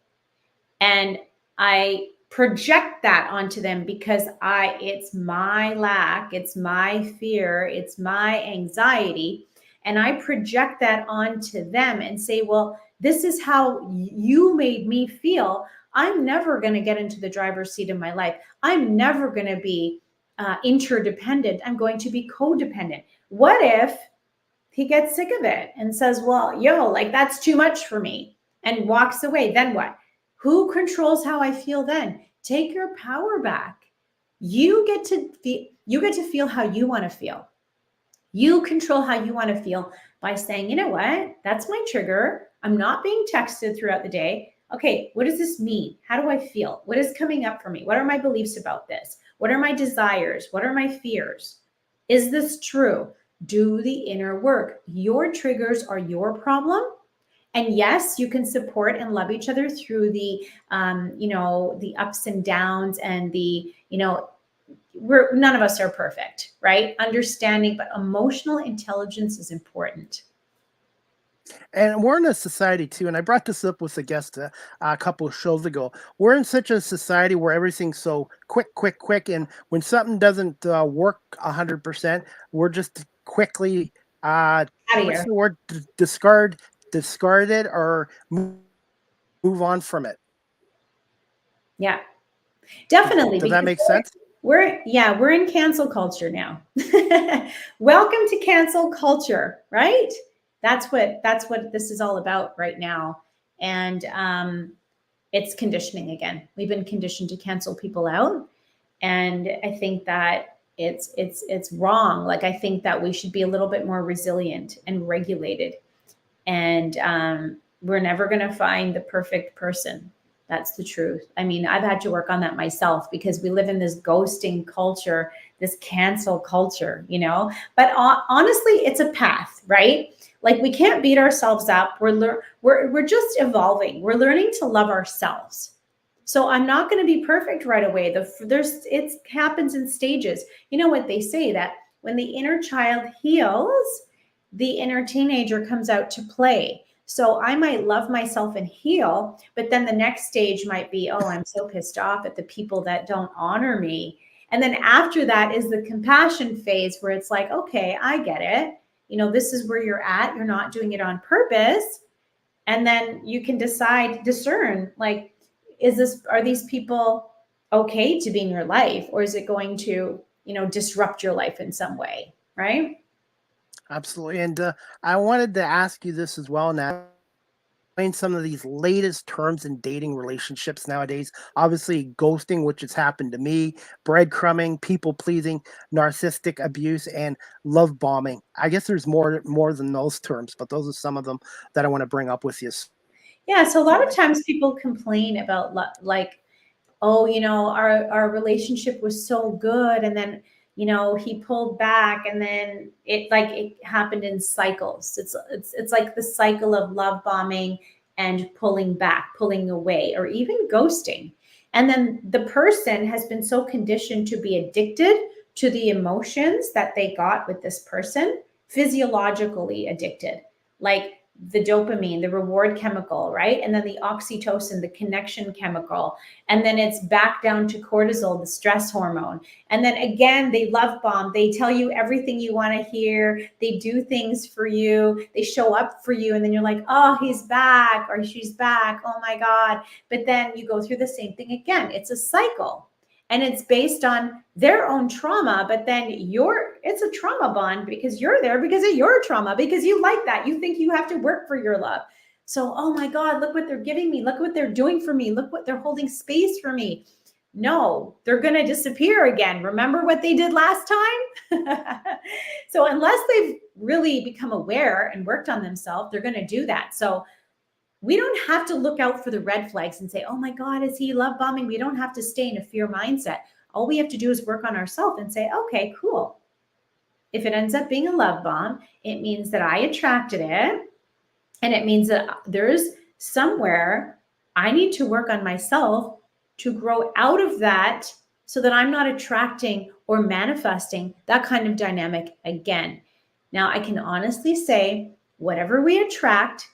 and I project that onto them because it's my lack, it's my fear, it's my anxiety, and I project that onto them and say, well, this is how you made me feel. I'm never going to get into the driver's seat of my life. I'm never going to be interdependent. I'm going to be codependent. What if he gets sick of it and says, well, like that's too much for me, and walks away? Then what? Who controls how I feel then? Take your power back. You get to feel how you want to feel. You control how you want to feel by saying, you know what? That's my trigger. I'm not being texted throughout the day. Okay, what does this mean? How do I feel? What is coming up for me? What are my beliefs about this? What are my desires? What are my fears? Is this true? Do the inner work. Your triggers are your problem. And yes, you can support and love each other through the, the ups and downs and the, none of us are perfect, right? Understanding, but emotional intelligence is important. And we're in a society too, and I brought this up with a guest a couple of shows ago. We're in such a society where everything's so quick, and when something doesn't work 100%, we're just quickly Out of what's here. the word? Discard it or move on from it. Yeah, definitely. Does that Because make sense? we're in cancel culture now. Welcome to cancel culture, right? That's what this is all about right now. And it's conditioning again. We've been conditioned to cancel people out. And I think that it's wrong. Like, I think that we should be a little bit more resilient and regulated. And we're never going to find the perfect person. That's the truth. I mean, I've had to work on that myself because we live in this ghosting culture, this cancel culture, but honestly, it's a path, right? Like, we can't beat ourselves up. We're just evolving. We're learning to love ourselves. So I'm not going to be perfect right away. It happens in stages. You know what they say, that when the inner child heals, the inner teenager comes out to play. So I might love myself and heal, but then the next stage might be, oh, I'm so pissed off at the people that don't honor me. And then after that is the compassion phase, where it's like, okay, I get it. This is where you're at. You're not doing it on purpose. And then you can discern, like, are these people okay to be in your life, or is it going to, disrupt your life in some way, right? Absolutely. And I wanted to ask you this as well now. Explain some of these latest terms in dating relationships nowadays. Obviously, ghosting, which has happened to me, breadcrumbing, people pleasing, narcissistic abuse, and love bombing. I guess there's more than those terms, but those are some of them that I want to bring up with you. Yeah. So a lot of times people complain about like, oh, our relationship was so good, and then he pulled back, and then it happened in cycles. It's like the cycle of love bombing and pulling back, pulling away, or even ghosting. And then the person has been so conditioned to be addicted to the emotions that they got with this person, physiologically addicted, like the dopamine, the reward chemical, right? And then the oxytocin, the connection chemical. And then it's back down to cortisol, the stress hormone. And then again, they love bomb. They tell you everything you want to hear. They do things for you. They show up for you. And then you're like, oh, he's back, or she's back. Oh my God. But then you go through the same thing again. It's a cycle. And it's based on their own trauma, but then it's a trauma bond because you're there because of your trauma, because you like that. You think you have to work for your love. So, oh my God, look what they're giving me. Look what they're doing for me. Look what they're holding space for me. No, they're going to disappear again. Remember what they did last time? So unless they've really become aware and worked on themselves, they're going to do that. So we don't have to look out for the red flags and say, oh my God, is he love bombing? We don't have to stay in a fear mindset. All we have to do is work on ourselves and say, okay, cool. If it ends up being a love bomb, it means that I attracted it. And it means that there's somewhere I need to work on myself to grow out of that so that I'm not attracting or manifesting that kind of dynamic again. Now, I can honestly say whatever we attract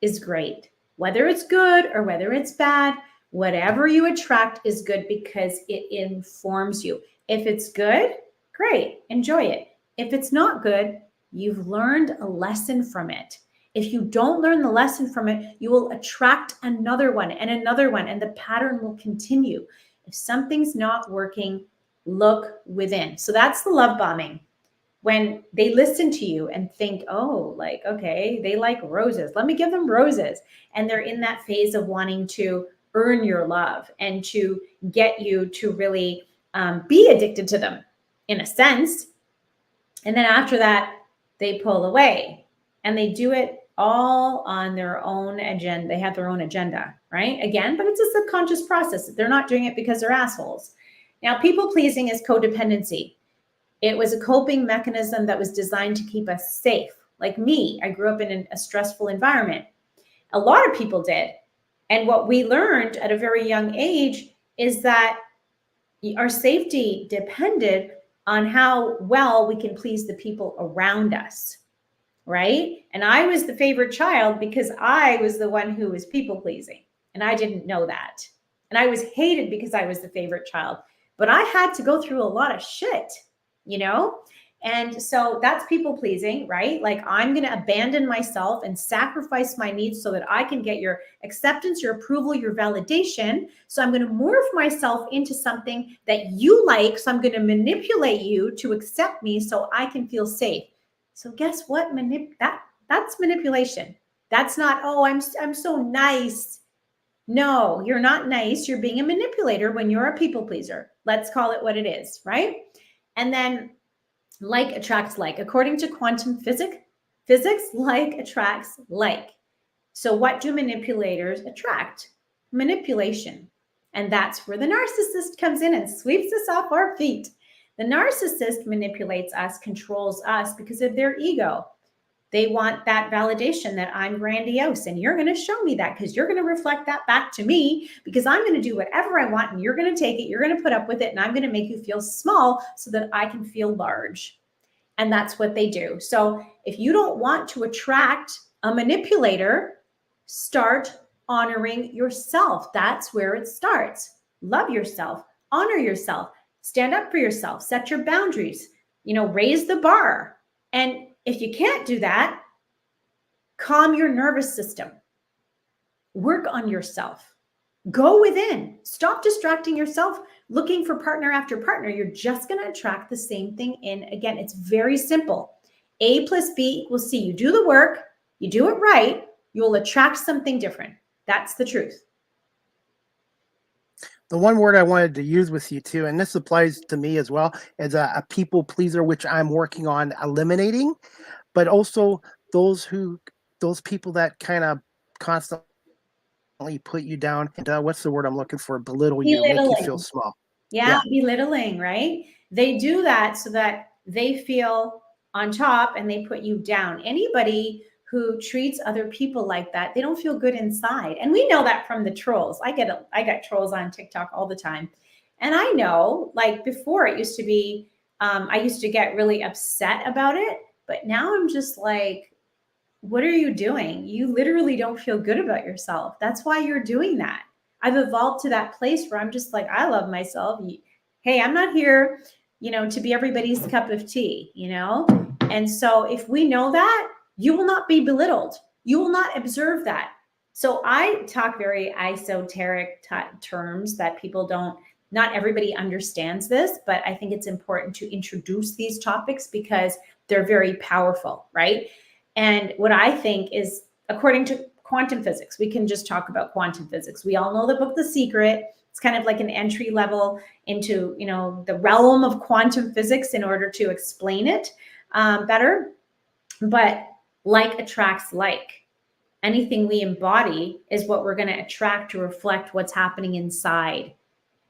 is great. Whether it's good or whether it's bad, whatever you attract is good because it informs you. If it's good, great, enjoy it. If it's not good, you've learned a lesson from it. If you don't learn the lesson from it, you will attract another one, and the pattern will continue. If something's not working, look within. So that's the love bombing. When they listen to you and think, oh, like, okay, they like roses. Let me give them roses. And they're in that phase of wanting to earn your love and to get you to really be addicted to them in a sense. And then after that, they pull away and they do it all on their own agenda. They have their own agenda, right? Again, but it's a subconscious process. They're not doing it because they're assholes. Now, people pleasing is codependency. It was a coping mechanism that was designed to keep us safe. Like me, I grew up in a stressful environment. A lot of people did. And what we learned at a very young age is that our safety depended on how well we can please the people around us, right? And I was the favorite child because I was the one who was people pleasing. And I didn't know that. And I was hated because I was the favorite child. But I had to go through a lot of shit, you know? And so that's people pleasing, right? Like I'm going to abandon myself and sacrifice my needs so that I can get your acceptance, your approval, your validation. So I'm going to morph myself into something that you like. So I'm going to manipulate you to accept me so I can feel safe. So guess what? That's manipulation. That's not, oh, I'm so nice. No, you're not nice. You're being a manipulator when you're a people pleaser. Let's call it what it is, right? And then like attracts like. According to quantum physics, like attracts like. So what do manipulators attract? Manipulation. And that's where the narcissist comes in and sweeps us off our feet. The narcissist manipulates us, controls us because of their ego. They want that validation that I'm grandiose and you're going to show me that because you're going to reflect that back to me because I'm going to do whatever I want and you're going to take it, you're going to put up with it, and I'm going to make you feel small so that I can feel large. And that's what they do. So if you don't want to attract a manipulator, start honoring yourself. That's where it starts. Love yourself, honor yourself, stand up for yourself, set your boundaries, raise the bar. And if you can't do that, calm your nervous system. Work on yourself. Go within. Stop distracting yourself, looking for partner after partner. You're just going to attract the same thing in again. It's very simple. A plus B equals C. You do the work, you do it right, you will attract something different. That's the truth. The one word I wanted to use with you too, and this applies to me as well, is a people pleaser, which I'm working on eliminating, but also those people that kind of constantly put you down. And what's the word I'm looking for? Belittle you, make you feel small. Yeah, belittling, right? They do that so that they feel on top and they put you down. Anybody who treats other people like that, they don't feel good inside. And we know that from the trolls. I get trolls on TikTok all the time. And I know, like before it used to be, I used to get really upset about it. But now I'm just like, what are you doing? You literally don't feel good about yourself. That's why you're doing that. I've evolved to that place where I'm just like, I love myself. Hey, I'm not here, to be everybody's cup of tea, And so if we know that, you will not be belittled. You will not observe that. So I talk very esoteric terms that people don't not everybody understands this, but I think it's important to introduce these topics because they're very powerful, right? And what I think is, according to quantum physics, we can just talk about quantum physics. We all know the book, The Secret. It's kind of like an entry level into, the realm of quantum physics in order to explain it better. But like attracts like. Anything we embody is what we're going to attract to reflect what's happening inside.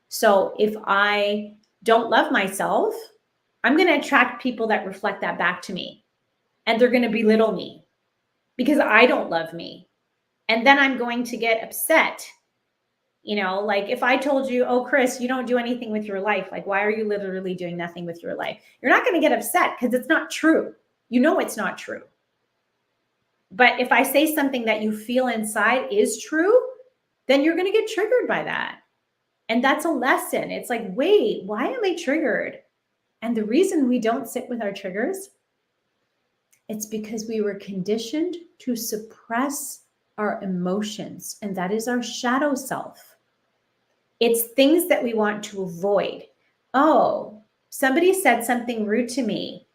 So if I don't love myself, I'm going to attract people that reflect that back to me. And they're going to belittle me because I don't love me. And then I'm going to get upset. Like if I told you, oh, Chris, you don't do anything with your life. Like, why are you literally doing nothing with your life? You're not going to get upset because it's not true. It's not true. But if I say something that you feel inside is true, then you're going to get triggered by that. And that's a lesson. It's like, wait, why am I triggered? And the reason we don't sit with our triggers, it's because we were conditioned to suppress our emotions. And that is our shadow self. It's things that we want to avoid. Oh, somebody said something rude to me.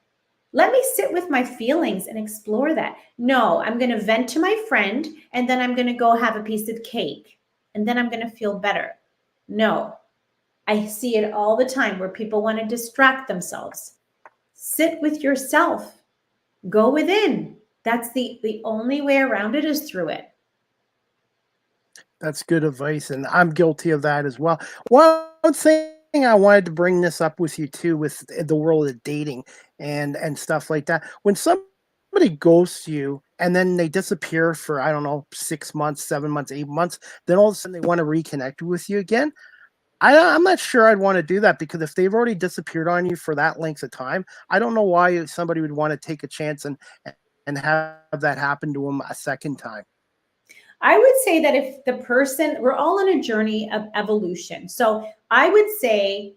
Let me sit with my feelings and explore that. No, I'm going to vent to my friend and then I'm going to go have a piece of cake and then I'm going to feel better. No, I see it all the time where people want to distract themselves. Sit with yourself. Go within. That's the only way around it is through it. That's good advice. And I'm guilty of that as well. One thing I wanted to bring this up with you too, with the world of dating and stuff like that. When somebody ghosts you and then they disappear for, I don't know, 6 months, 7 months, 8 months, then all of a sudden they want to reconnect with you again. I'm not sure I'd want to do that because if they've already disappeared on you for that length of time, I don't know why somebody would want to take a chance and have that happen to them a second time. I would say that if the person, we're all on a journey of evolution. So I would say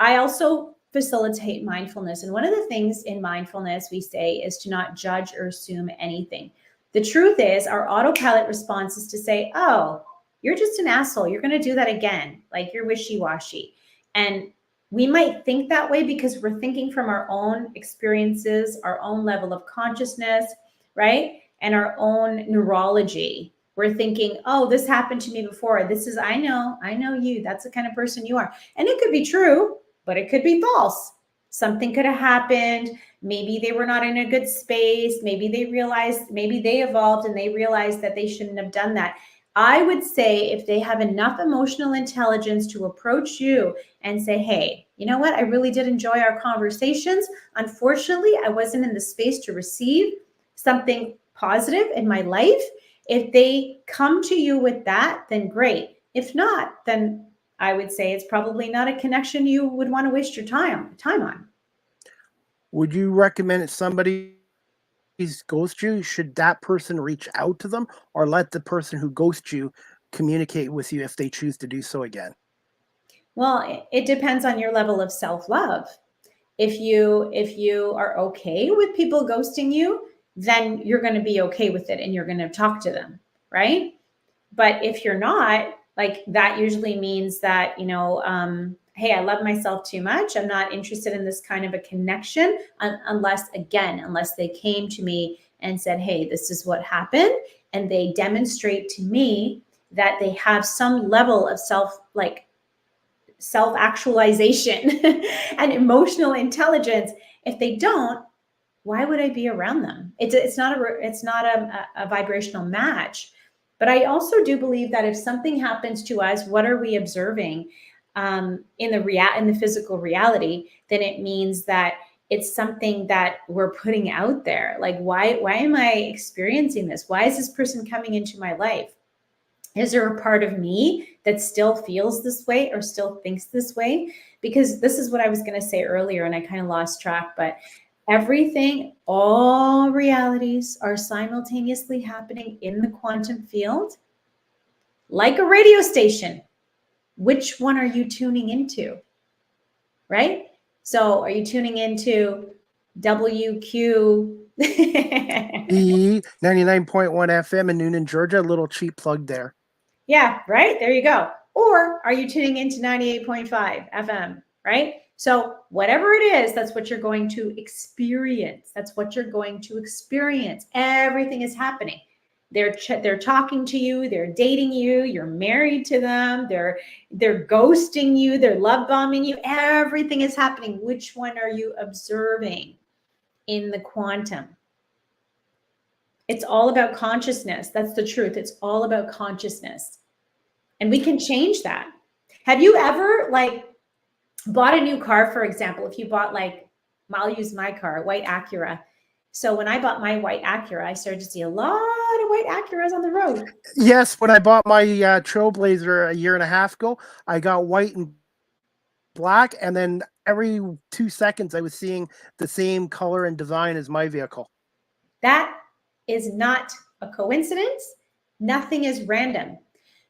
I also facilitate mindfulness. And one of the things in mindfulness we say is to not judge or assume anything. The truth is our autopilot response is to say, oh, you're just an asshole. You're going to do that again. Like you're wishy-washy. And we might think that way because we're thinking from our own experiences, our own level of consciousness, right? And our own neurology. We're thinking, oh, this happened to me before. This is, I know you. That's the kind of person you are. And it could be true, but it could be false. Something could have happened. Maybe they were not in a good space. Maybe they realized, maybe they evolved and they realized that they shouldn't have done that. I would say if they have enough emotional intelligence to approach you and say, hey, you know what? I really did enjoy our conversations. Unfortunately, I wasn't in the space to receive something positive in my life. If they come to you with that, then great. If not, then I would say it's probably not a connection you would want to waste your time on. Would you recommend if somebody ghosts you, should that person reach out to them or let the person who ghosts you communicate with you if they choose to do so again? Well, it depends on your level of self-love. If you are okay with people ghosting you, then you're going to be okay with it and you're going to talk to them, right? But if you're not, like that usually means that, hey, I love myself too much. I'm not interested in this kind of a connection unless they came to me and said, hey, this is what happened. And they demonstrate to me that they have some level of self-actualization and emotional intelligence. If they don't, why would I be around them? It's not a vibrational match. But I also do believe that if something happens to us, what are we observing in the physical reality? Then it means that it's something that we're putting out there. Like, why am I experiencing this? Why is this person coming into my life? Is there a part of me that still feels this way or still thinks this way? Because this is what I was going to say earlier, and I kind of lost track, but everything, all realities are simultaneously happening in the quantum field, like a radio station. Which one are you tuning into, right? So are you tuning into WQ? The 99.1 FM in Noonan, Georgia, a little cheap plug there. Yeah, right. There you go. Or are you tuning into 98.5 FM, right? So whatever it is, that's what you're going to experience. That's what you're going to experience. Everything is happening. They're talking to you, they're dating you, you're married to them, they're ghosting you, they're love bombing you. Everything is happening. Which one are you observing in the quantum? It's all about consciousness. That's the truth. It's all about consciousness. And we can change that. Have you ever like bought a new car, for example? If you bought like, I'll use my car, white Acura. So when I bought my white Acura, I started to see a lot of white Acuras on the road. Yes, when I bought my Trailblazer a year and a half ago, I got white and black, and then every 2 seconds I was seeing the same color and design as my vehicle. That is not a coincidence. Nothing is random.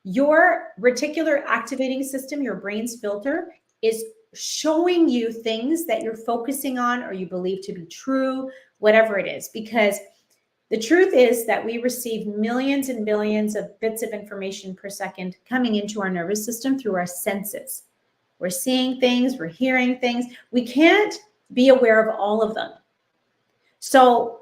Your reticular activating system, your brain's filter, is showing you things that you're focusing on or you believe to be true, whatever it is. Because the truth is that we receive millions and billions of bits of information per second coming into our nervous system through our senses. We're seeing things, we're hearing things. We can't be aware of all of them. So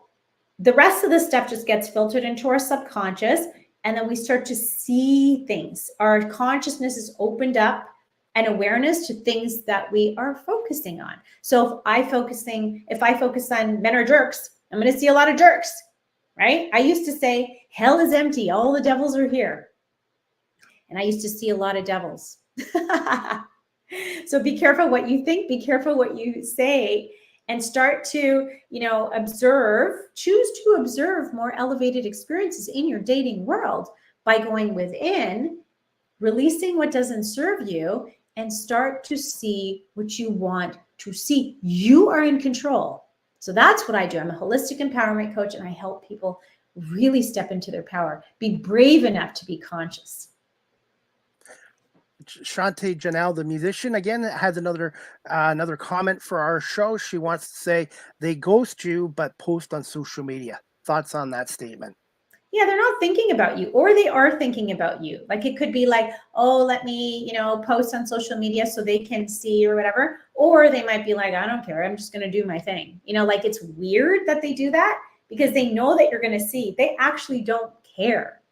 the rest of the stuff just gets filtered into our subconscious, and then we start to see things. Our consciousness is opened up and awareness to things that we are focusing on. So if I focus on men are jerks, I'm going to see a lot of jerks, right? I used to say, hell is empty, all the devils are here. And I used to see a lot of devils. So be careful what you think, be careful what you say, and start to, choose to observe more elevated experiences in your dating world by going within, releasing what doesn't serve you, and start to see what you want to see. You are in control. So that's what I do. I'm a holistic empowerment coach, and I help people really step into their power, be brave enough to be conscious. Shantae Janelle, the musician, again has another comment for our show. She wants to say they ghost you but post on social media. Thoughts on that statement? Yeah, they're not thinking about you, or they are thinking about you. Like it could be like, oh, let me, post on social media so they can see or whatever. Or they might be like, I don't care, I'm just going to do my thing. Like it's weird that they do that because they know that you're going to see. They actually don't care.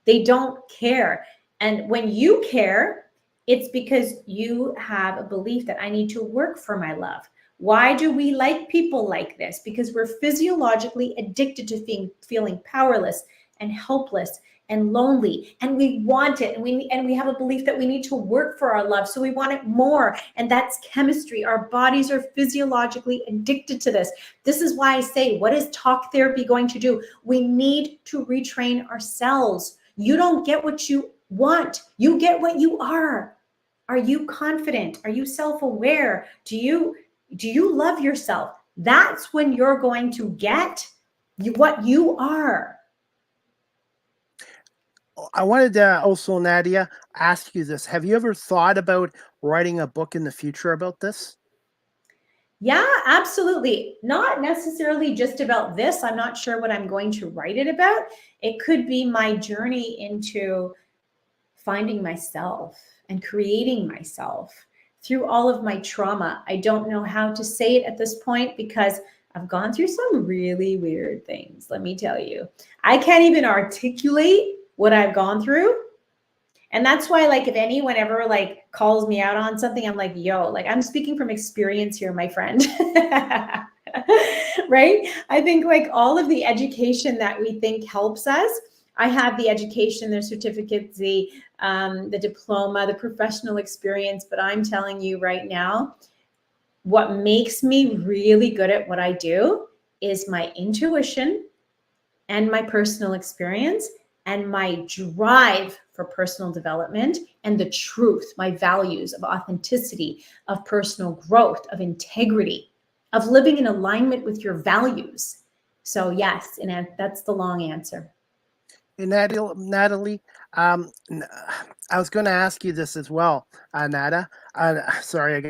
They don't care. And when you care, it's because you have a belief that I need to work for my love. Why do we like people like this? Because we're physiologically addicted to feeling powerless and helpless and lonely, and we want it, and we have a belief that we need to work for our love, so we want it more, and that's chemistry. Our bodies are physiologically addicted to this. This is why I say, what is talk therapy going to do? We need to retrain ourselves. You don't get what you want, you get what you are. Are you confident? Are you self-aware? Do you love yourself? That's when you're going to get what you are. I wanted to also, Nadia, ask you this. Have you ever thought about writing a book in the future about this? Yeah, absolutely. Not necessarily just about this. I'm not sure what I'm going to write it about. It could be my journey into finding myself and creating myself through all of my trauma. I don't know how to say it at this point because I've gone through some really weird things, let me tell you. I can't even articulate what I've gone through. And that's why, like, if anyone ever like calls me out on something, I'm like, yo, like I'm speaking from experience here, my friend. Right? I think like all of the education that we think helps us, I have the education, the certificates, the diploma, the professional experience, but I'm telling you right now, what makes me really good at what I do is my intuition and my personal experience and my drive for personal development and the truth, my values of authenticity, of personal growth, of integrity, of living in alignment with your values. So yes, and that's the long answer. And Natalie, I was going to ask you this as well, Nada. Sorry, I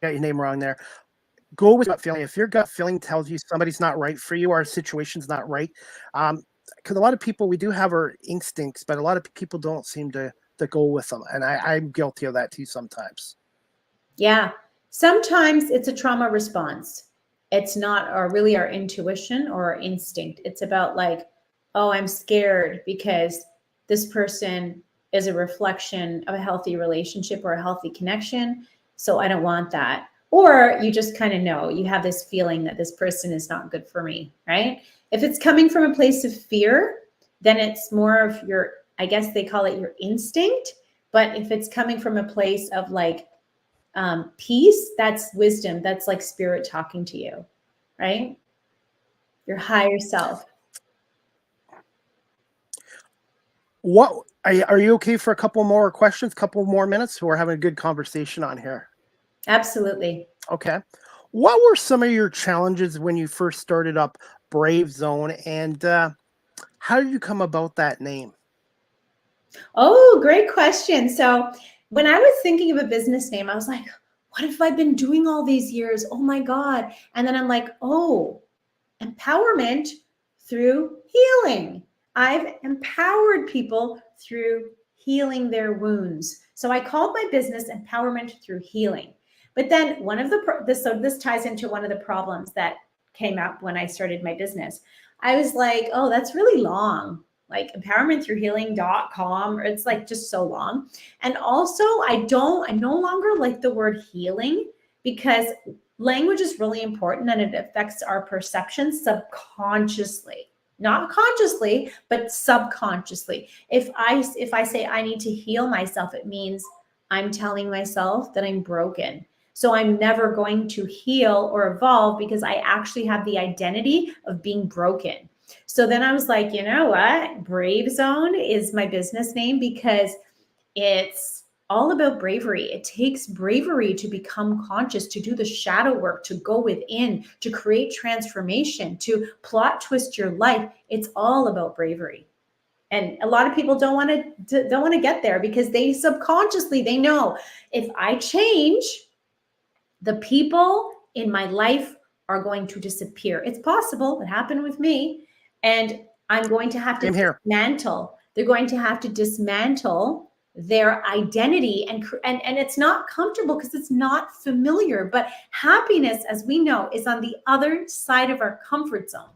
got your name wrong there. Go with gut feeling. If your gut feeling tells you somebody's not right for you or a situation's not right, because a lot of people, we do have our instincts, but a lot of people don't seem to go with them. And I'm guilty of that too sometimes. Yeah. Sometimes it's a trauma response. It's not really our intuition or our instinct. It's about like, oh, I'm scared because this person is a reflection of a healthy relationship or a healthy connection. So I don't want that. Or you just kind of know, you have this feeling that this person is not good for me, right? If it's coming from a place of fear, then it's more of your, I guess they call it your instinct. But if it's coming from a place of like peace, that's wisdom. That's like spirit talking to you, right? Your higher self. What are you okay for a couple more questions, couple more minutes? We're having a good conversation on here. Absolutely. Okay. What were some of your challenges when you first started up Brave Zone, and how did you come about that name? Oh, great question. So when I was thinking of a business name, I was like, what have I been doing all these years? Oh my God. And then I'm like, oh, empowerment through healing. I've empowered people through healing their wounds. So I called my business Empowerment Through Healing. But then one of so this ties into one of the problems that came up when I started my business. I was like, oh, that's really long. Like empowermentthroughhealing.com. It's like just so long. And also I no longer like the word healing, because language is really important and it affects our perception subconsciously, not consciously, but subconsciously. If I say I need to heal myself, it means I'm telling myself that I'm broken. So I'm never going to heal or evolve because I actually have the identity of being broken. So then I was like, you know what? Brave Zone is my business name because it's all about bravery. It takes bravery to become conscious, to do the shadow work, to go within, to create transformation, to plot twist your life. It's all about bravery. And a lot of people don't want to get there because they subconsciously, they know if I change, the people in my life are going to disappear. It's possible. It happened with me. And I'm going to have to dismantle. They're going to have to dismantle their identity. And it's not comfortable because it's not familiar. But happiness, as we know, is on the other side of our comfort zone.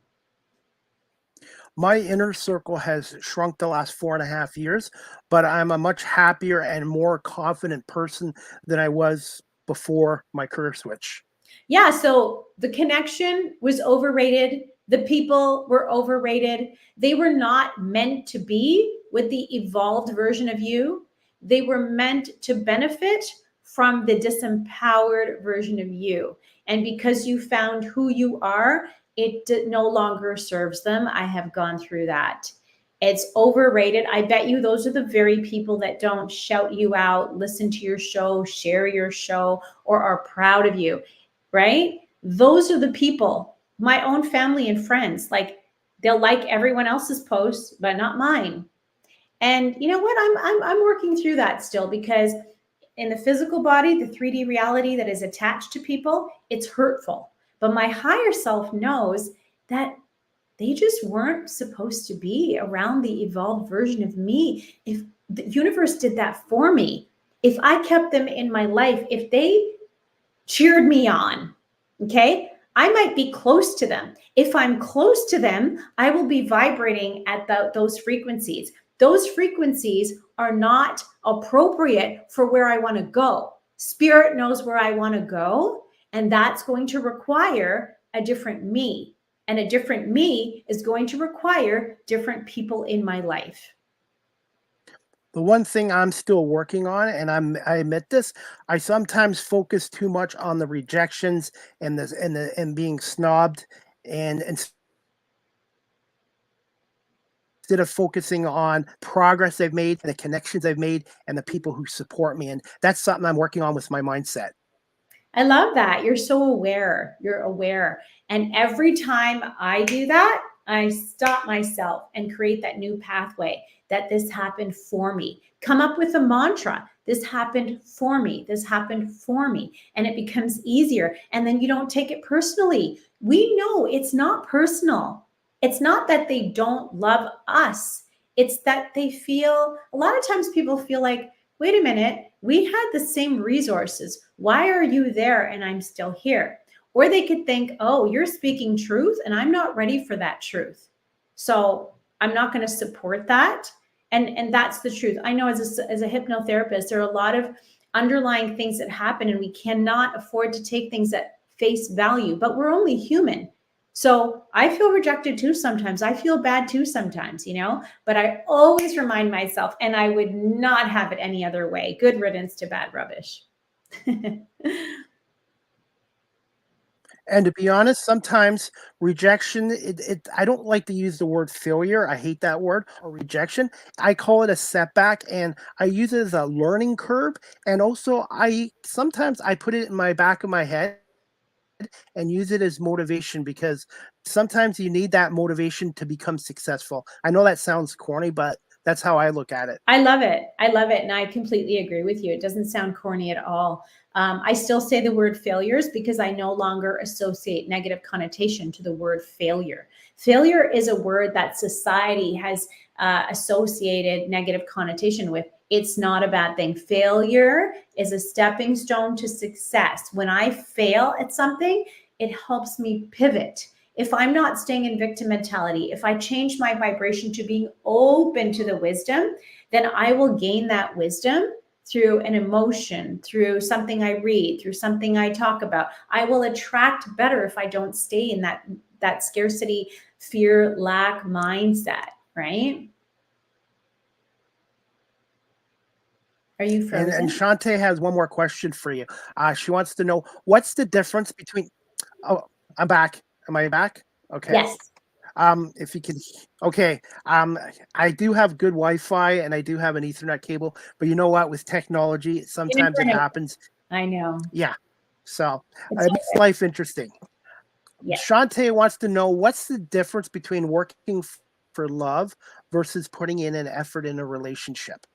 My inner circle has shrunk the last 4.5 years, but I'm a much happier and more confident person than I was before my career switch. Yeah, so the connection was overrated. The people were overrated. They were not meant to be with the evolved version of you. They were meant to benefit from the disempowered version of you. And because you found who you are, it no longer serves them. I have gone through that. It's overrated. I bet you those are the very people that don't shout you out, listen to your show, share your show, or are proud of you, right? Those are the people, my own family and friends, like they'll like everyone else's posts, but not mine. And you know what? I'm working through that still, because in the physical body, the 3D reality that is attached to people, it's hurtful. But my higher self knows that they just weren't supposed to be around the evolved version of me. If the universe did that for me, if I kept them in my life, if they cheered me on, okay, I might be close to them. If I'm close to them, I will be vibrating at those frequencies. Those frequencies are not appropriate for where I want to go. Spirit knows where I want to go, and that's going to require a different me. And a different me is going to require different people in my life. The one thing I'm still working on, and I admit this, I sometimes focus too much on the rejections and and being snobbed, and instead of focusing on progress I've made, the connections I've made, and the people who support me. And that's something I'm working on with my mindset. I love that. You're so aware. You're aware. And every time I do that, I stop myself and create that new pathway, that this happened for me. Come up with a mantra. This happened for me. This happened for me. And it becomes easier. And then you don't take it personally. We know it's not personal. It's not that they don't love us. It's that they feel, a lot of times people feel like, wait a minute, we had the same resources. Why are you there and I'm still here? Or they could think, oh, you're speaking truth and I'm not ready for that truth. So I'm not going to support that. And that's the truth. I know as a hypnotherapist, there are a lot of underlying things that happen and we cannot afford to take things at face value, but we're only human. So I feel rejected too sometimes. I feel bad too sometimes, but I always remind myself, and I would not have it any other way. Good riddance to bad rubbish. And to be honest, sometimes rejection, I don't like to use the word failure. I hate that word, or rejection. I call it a setback, and I use it as a learning curve. And also sometimes I put it in my back of my head and use it as motivation, because sometimes you need that motivation to become successful. I know that sounds corny, but that's how I look at it. I love it. I love it. And I completely agree with you. It doesn't sound corny at all. I still say the word failures because I no longer associate negative connotation to the word failure. Failure is a word that society has associated negative connotation with. It's not a bad thing. Failure is a stepping stone to success. When I fail at something, it helps me pivot. If I'm not staying in victim mentality, if I change my vibration to being open to the wisdom, then I will gain that wisdom through an emotion, through something I read, through something I talk about. I will attract better if I don't stay in that scarcity, fear, lack mindset, right? Are you frozen? And Shantae has one more question for you. She wants to know, what's the difference between, oh, I'm back. Am I back? Okay. Yes. If you can, okay. I do have good Wi-Fi and I do have an Ethernet cable, but you know what? With technology, sometimes it happens. I know. Yeah. So it makes life interesting. Yes. Shantae wants to know, what's the difference between working for love versus putting in an effort in a relationship?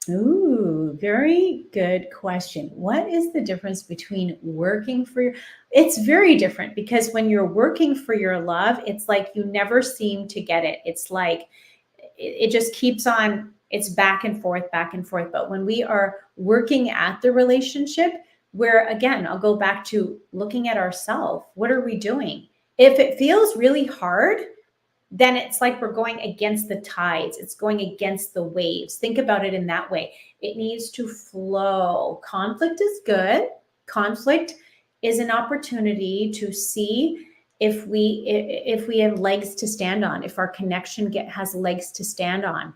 Ooh, very good question. What is the difference between working for your, it's very different, because when you're working for your love, it's like you never seem to get it. It's like it just keeps on, it's back and forth, back and forth. But when we are working at the relationship, where again, I'll go back to looking at ourselves. What are we doing? If it feels really hard, then it's like we're going against the tides. It's going against the waves. Think about it in that way. It needs to flow. Conflict is good. Conflict is an opportunity to see if we have legs to stand on, if our connection has legs to stand on.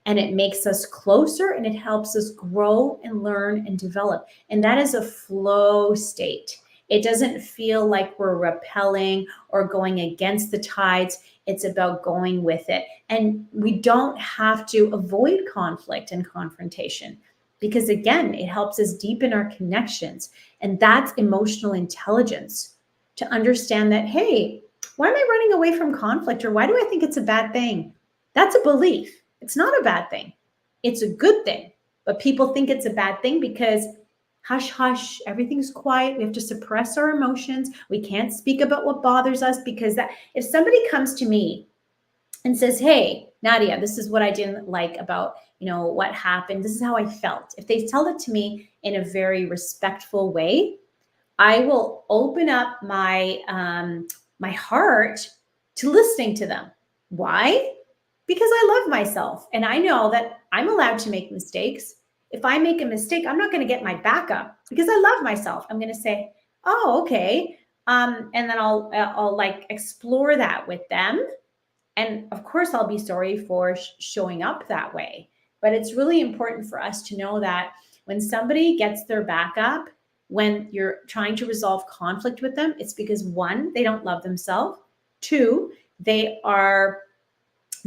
And it makes us closer and it helps us grow and learn and develop. And that is a flow state. It doesn't feel like we're repelling or going against the tides. It's about going with it. And we don't have to avoid conflict and confrontation, because again, it helps us deepen our connections. And that's emotional intelligence, to understand that, hey, why am I running away from conflict? Or why do I think it's a bad thing? That's a belief. It's not a bad thing. It's a good thing. But people think it's a bad thing because hush, hush, everything's quiet. We have to suppress our emotions. We can't speak about what bothers us, because that, if somebody comes to me and says, hey, Nadia, this is what I didn't like about, what happened. This is how I felt. If they tell it to me in a very respectful way, I will open up my my heart to listening to them. Why? Because I love myself and I know that I'm allowed to make mistakes. If I make a mistake, I'm not going to get my back up because I love myself. I'm going to say, oh, okay. And then I'll like explore that with them. And of course, I'll be sorry for showing up that way. But it's really important for us to know that when somebody gets their back up, when you're trying to resolve conflict with them, it's because one, they don't love themselves. Two, they are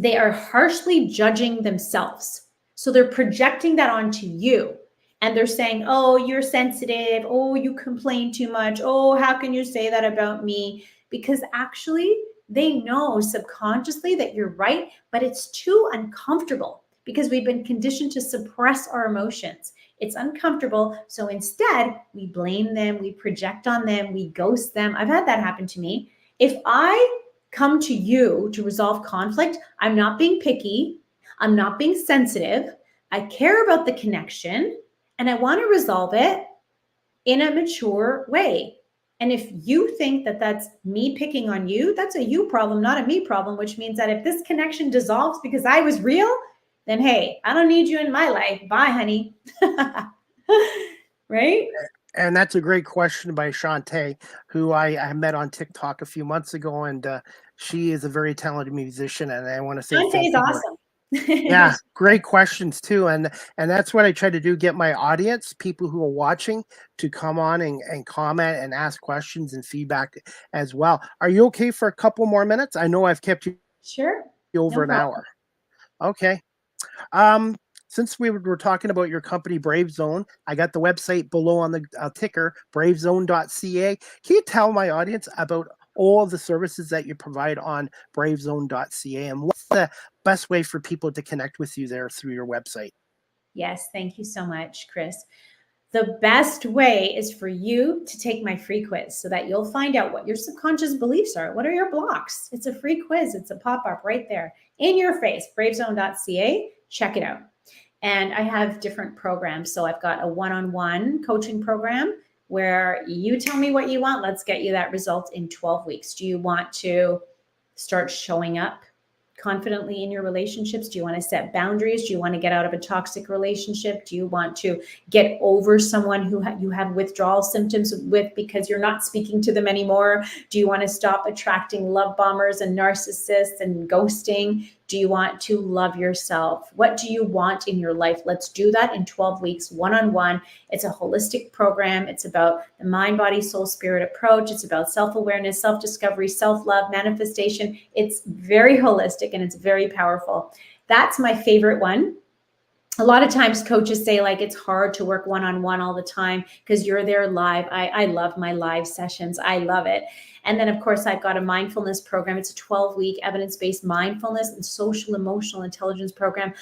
harshly judging themselves. So they're projecting that onto you. And they're saying, oh, you're sensitive. Oh, you complain too much. Oh, how can you say that about me? Because actually, they know subconsciously that you're right, but it's too uncomfortable because we've been conditioned to suppress our emotions. It's uncomfortable. So instead, we blame them, we project on them, we ghost them. I've had that happen to me. If I come to you to resolve conflict, I'm not being picky. I'm not being sensitive. I care about the connection and I want to resolve it in a mature way. And if you think that that's me picking on you, that's a you problem, not a me problem, which means that if this connection dissolves because I was real, then hey, I don't need you in my life. Bye, honey. Right? And that's a great question by Shantae, who I met on TikTok a few months ago, and she is a very talented musician. And I want to say Shantae thank is you to her. awesome. Yeah, great questions too, and that's what I try to do: get my audience, people who are watching, to come on and comment and ask questions and feedback as well. Are you okay for a couple more minutes? I know I've kept you Sure. over No an problem. hour. Okay. Um, since we were talking about your company, Brave Zone, I got the website below on the ticker, bravezone.ca. Can you tell my audience about all of the services that you provide on bravezone.ca, and what's the best way for people to connect with you there through your website? Yes, thank you so much, Chris. The best way is for you to take my free quiz so that you'll find out what your subconscious beliefs are. What are your blocks? It's a free quiz. It's a pop-up right there in your face, bravezone.ca. Check it out. And I have different programs. So I've got a one-on-one coaching program where you tell me what you want. Let's get you that result in 12 weeks. Do you want to start showing up confidently in your relationships? Do you want to set boundaries? Do you want to get out of a toxic relationship? Do you want to get over someone who you have withdrawal symptoms with because you're not speaking to them anymore? Do you want to stop attracting love bombers and narcissists and ghosting? Do you want to love yourself? What do you want in your life? Let's do that in 12 weeks, one-on-one. It's a holistic program. It's about the mind, body, soul, spirit approach. It's about self-awareness, self-discovery, self-love, manifestation. It's very holistic and it's very powerful. That's my favorite one. A lot of times coaches say like it's hard to work one-on-one all the time because you're there live. I love my live sessions. I love it. And then of course I've got a mindfulness program. It's a 12-week evidence-based mindfulness and social emotional intelligence program.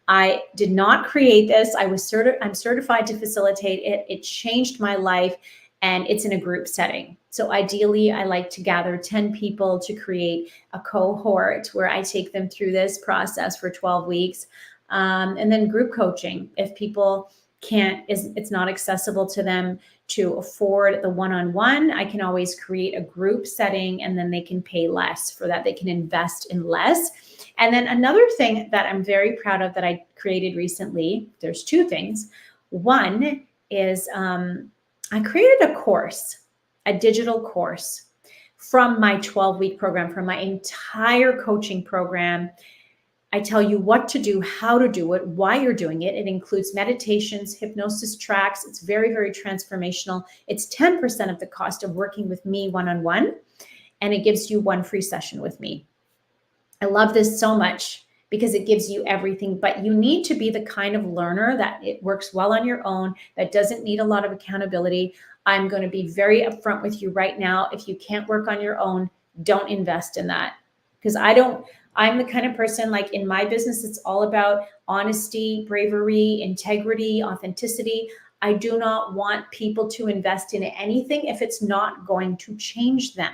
I did not create this. I'm certified to facilitate it. It changed my life and it's in a group setting. So ideally I like to gather 10 people to create a cohort where I take them through this process for 12 weeks. And then group coaching, if people it's not accessible to them to afford the one-on-one, I can always create a group setting and then they can pay less for that. They can invest in less. And then another thing that I'm very proud of that I created recently, there's two things. One is I created a course, a digital course from my 12-week program, from my entire coaching program. I tell you what to do, how to do it, why you're doing it. It includes meditations, hypnosis tracks. It's very, very transformational. It's 10% of the cost of working with me one-on-one, and it gives you one free session with me. I love this so much because it gives you everything, but you need to be the kind of learner that it works well on your own, that doesn't need a lot of accountability. I'm going to be very upfront with you right now. If you can't work on your own, don't invest in that, because I'm the kind of person, like in my business, it's all about honesty, bravery, integrity, authenticity. I do not want people to invest in anything if it's not going to change them.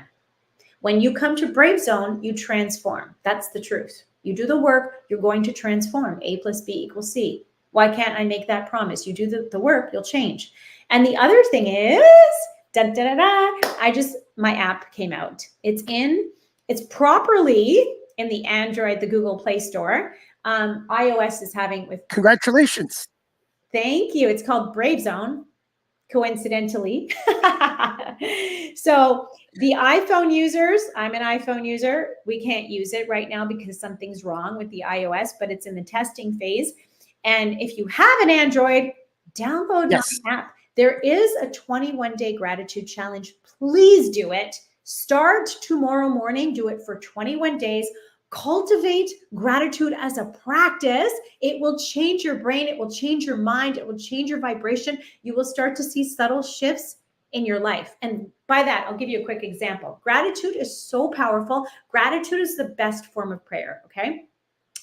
When you come to Brave Zone, you transform. That's the truth. You do the work, you're going to transform. A plus B equals C. Why can't I make that promise? You do the work, you'll change. And the other thing is, my app came out. It's properly in the Android, the Google Play Store. iOS is having with. Congratulations. Thank you. It's called Brave Zone, coincidentally. So the iPhone users, I'm an iPhone user. We can't use it right now because something's wrong with the iOS, but it's in the testing phase. And if you have an Android, download my app. There is a 21-day gratitude challenge. Please do it. Start tomorrow morning. Do it for 21 days. Cultivate gratitude as a practice. It will change your brain. It will change your mind. It will change your vibration. You will start to see subtle shifts in your life. And by that, I'll give you a quick example. Gratitude is so powerful. Gratitude is the best form of prayer, okay?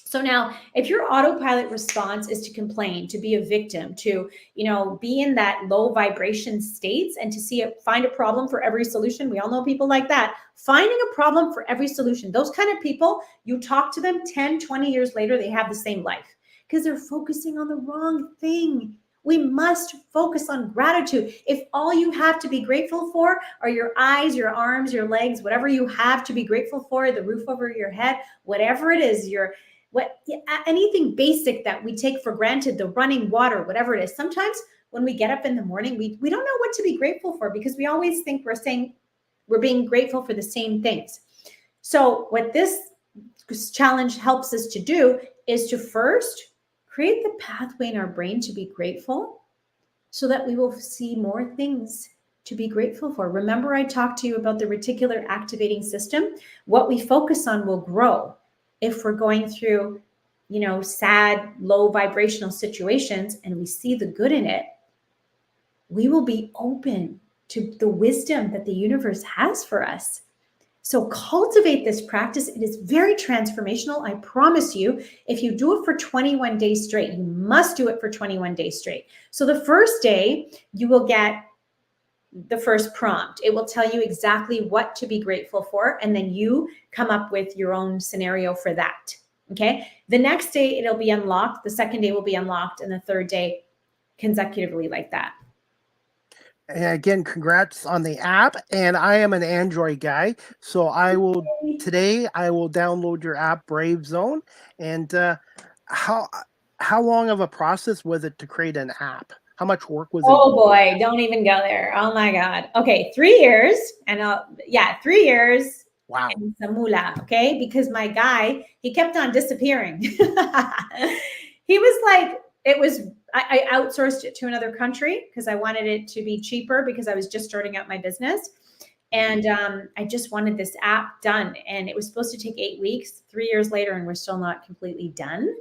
So now, if your autopilot response is to complain, to be a victim, to, be in that low vibration states and to find a problem for every solution. We all know people like that. Finding a problem for every solution. Those kind of people, you talk to them 10, 20 years later, they have the same life because they're focusing on the wrong thing. We must focus on gratitude. If all you have to be grateful for are your eyes, your arms, your legs, whatever you have to be grateful for, the roof over your head, whatever it is, anything basic that we take for granted, the running water, whatever it is. Sometimes when we get up in the morning, we don't know what to be grateful for because we always think we're being grateful for the same things. So what this challenge helps us to do is to first create the pathway in our brain to be grateful so that we will see more things to be grateful for. Remember, I talked to you about the reticular activating system. What we focus on will grow. If we're going through, sad, low vibrational situations and we see the good in it, we will be open to the wisdom that the universe has for us. So cultivate this practice. It is very transformational. I promise you, if you do it for 21 days straight, you must do it for 21 days straight. So the first day, you will get the first prompt. It will tell you exactly what to be grateful for. And then you come up with your own scenario for that. Okay. The next day, it'll be unlocked. The second day will be unlocked. And the third day consecutively like that. And again, congrats on the app. And I am an Android guy, so I will download your app, Brave Zone. And how long of a process was it to create an app? How much work was it? Oh boy, don't even go there. Oh my God. Okay, 3 years, and 3 years. Wow. And Samula, okay, because my guy, he kept on disappearing. He was like, I outsourced it to another country because I wanted it to be cheaper because I was just starting out my business. And I just wanted this app done. And it was supposed to take 8 weeks, 3 years later, and we're still not completely done.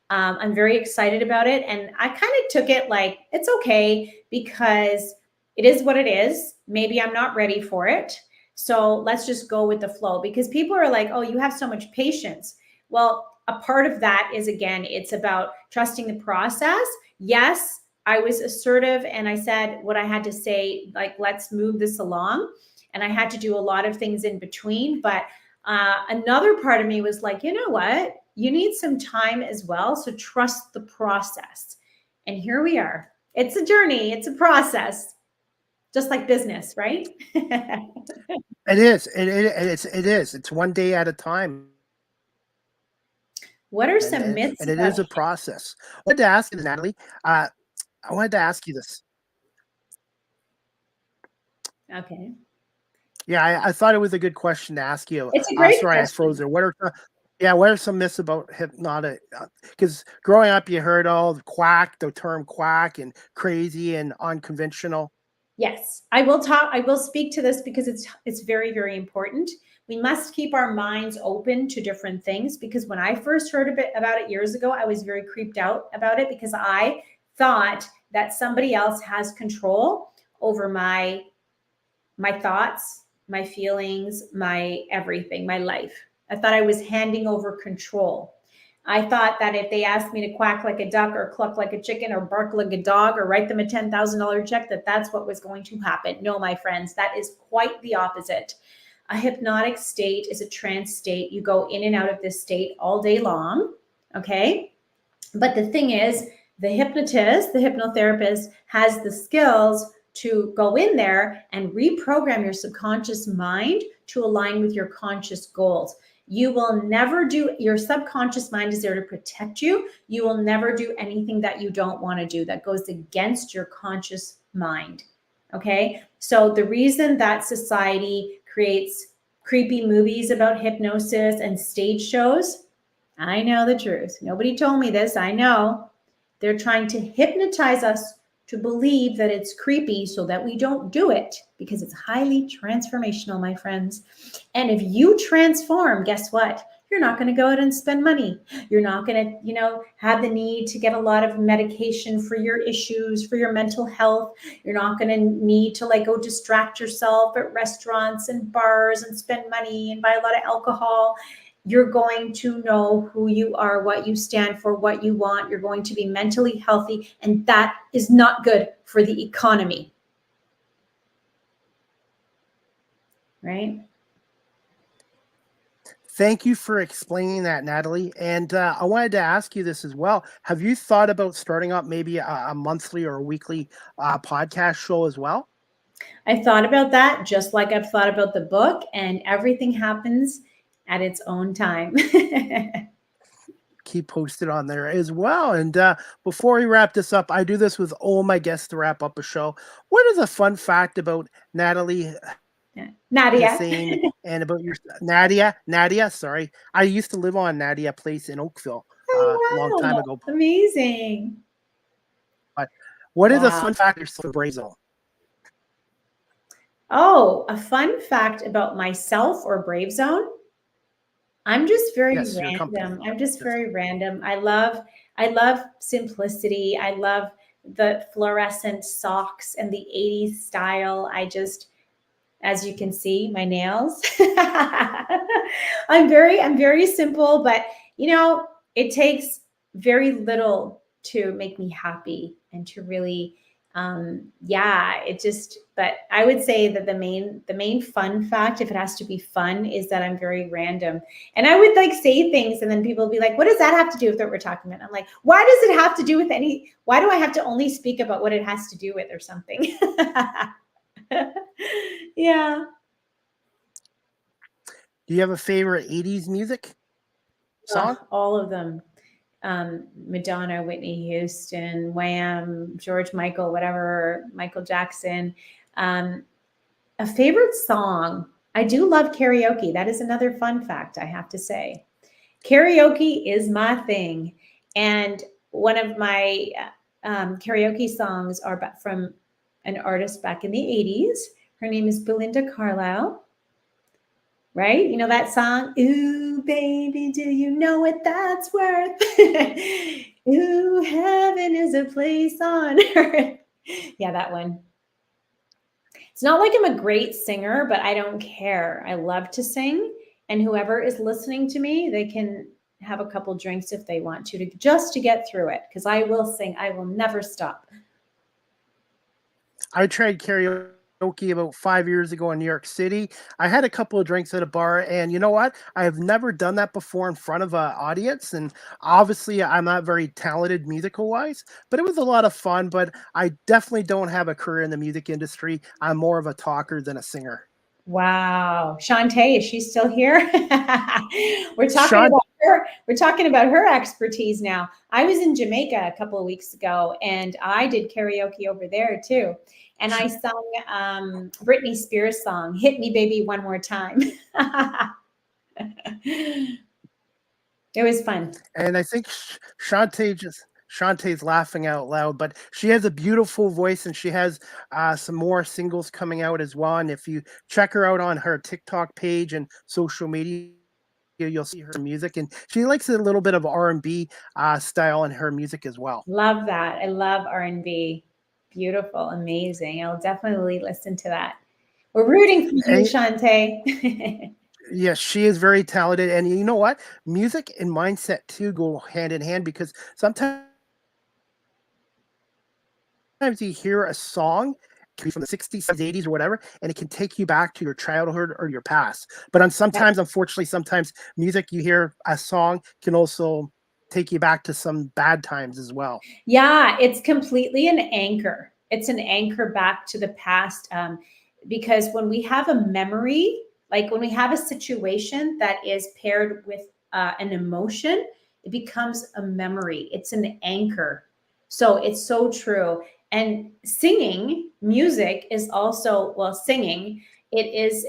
I'm very excited about it. And I kind of took it like, it's okay because it is what it is. Maybe I'm not ready for it. So let's just go with the flow because people are like, oh, you have so much patience. Well, a part of that is, again, it's about trusting the process. Yes, I was assertive and I said what I had to say, like, let's move this along. And I had to do a lot of things in between. But another part of me was like, you know what? You need some time as well. So trust the process. And here we are. It's a journey. It's a process. Just like business, right? It is. It is. It's one day at a time. What are some myths? And it is a process. I wanted to ask you, Natalie. I wanted to ask you this. Okay. Yeah, I thought it was a good question to ask you. It's a great sorry, question. I froze there. What are some myths about hypnotic? Because growing up, you heard all the term quack and crazy and unconventional. Yes, I will speak to this because it's very, very important. We must keep our minds open to different things because when I first heard a bit about it years ago, I was very creeped out about it because I thought that somebody else has control over my thoughts, my feelings, my everything, my life. I thought I was handing over control. I thought that if they asked me to quack like a duck or cluck like a chicken or bark like a dog or write them a $10,000 check, that's what was going to happen. No, my friends, that is quite the opposite. A hypnotic state is a trance state. You go in and out of this state all day long, okay? But the thing is, the hypnotist, the hypnotherapist has the skills to go in there and reprogram your subconscious mind to align with your conscious goals. You will never your subconscious mind is there to protect you. You will never do anything that you don't want to do that goes against your conscious mind. Okay. So the reason that society creates creepy movies about hypnosis and stage shows, I know the truth. Nobody told me this. I know. They're trying to hypnotize us to believe that it's creepy so that we don't do it because it's highly transformational, my friends. And if you transform, guess what? You're not going to go out and spend money. You're not going to, have the need to get a lot of medication for your issues, for your mental health. You're not going to need to go distract yourself at restaurants and bars and spend money and buy a lot of alcohol. you're going to know who you are, what you stand for, what you want. You're going to be mentally healthy, and that is not good for the economy. Right? Thank you for explaining that, Natalie. And I wanted to ask you this as well. Have you thought about starting up maybe a monthly or a weekly podcast show as well? I thought about that, just like I've thought about the book, and everything happens at its own time. Keep posted on there as well. And before we wrap this up, I do this with all my guests to wrap up a show. What is a fun fact about Natalie Nadia. Hussain and about your Nadia, sorry. I used to live on Nadia Place in Oakville a long time Wow, ago. amazing. But what is a Wow. fun fact of Brave Zone? Oh, a fun fact about myself or Brave Zone. I'm just very Yes, your company. random. I'm just very random. I love simplicity. I love the fluorescent socks and the 80s style. As you can see, my nails. I'm very simple, but it takes very little to make me happy and to really but I would say that the main fun fact, if it has to be fun, is that I'm very random. And I would say things, and then people would be like, what does that have to do with what we're talking about? I'm like, why does it have to do with why do I have to only speak about what it has to do with or something? Yeah. Do you have a favorite 80s music song? All of them. Madonna, Whitney Houston, Wham, George Michael, whatever, Michael Jackson. A favorite song. I do love karaoke. That is another fun fact I have to say. Karaoke is my thing. And one of my karaoke songs are from an artist back in the 80s. Her name is Belinda Carlisle. Right? You know that song? Ooh, baby, do you know what that's worth? Ooh, heaven is a place on earth. Yeah, that one. It's not like I'm a great singer, but I don't care. I love to sing. And whoever is listening to me, they can have a couple drinks if they want to just to get through it. Because I will sing. I will never stop. I tried karaoke about 5 years ago in New York City. I had a couple of drinks at a bar, and you know what? I have never done that before in front of an audience. And obviously, I'm not very talented musical wise, but it was a lot of fun. But I definitely don't have a career in the music industry. I'm more of a talker than a singer. Wow. Shantae, is she still here? We're talking Sean, about her. We're talking about her expertise now. I was in Jamaica a couple of weeks ago, and I did karaoke over there too. And I sung Britney Spears' song, Hit Me Baby One More Time. It was fun. and I think Shantae's laughing out loud, but she has a beautiful voice, and she has some more singles coming out as well. And if you check her out on her TikTok page and social media, you'll see her music, and she likes a little bit of R&B style in her music as well. Love that. I love R&B. Beautiful, amazing. I'll definitely listen to that. We're rooting for you, And Shantae. yes, she is very talented, and you know what? Music and mindset too go hand in hand, because sometimes you hear a song can be from the 60s, 80s, or whatever, and it can take you back to your childhood or your past. But unfortunately, sometimes music, you hear a song can also take you back to some bad times as well. Yeah, it's completely an anchor. It's an anchor back to the past. Because when we have a memory, like when we have a situation that is paired with an emotion, it becomes a memory. It's an anchor. So it's so true. And singing, music is also, well, singing, it is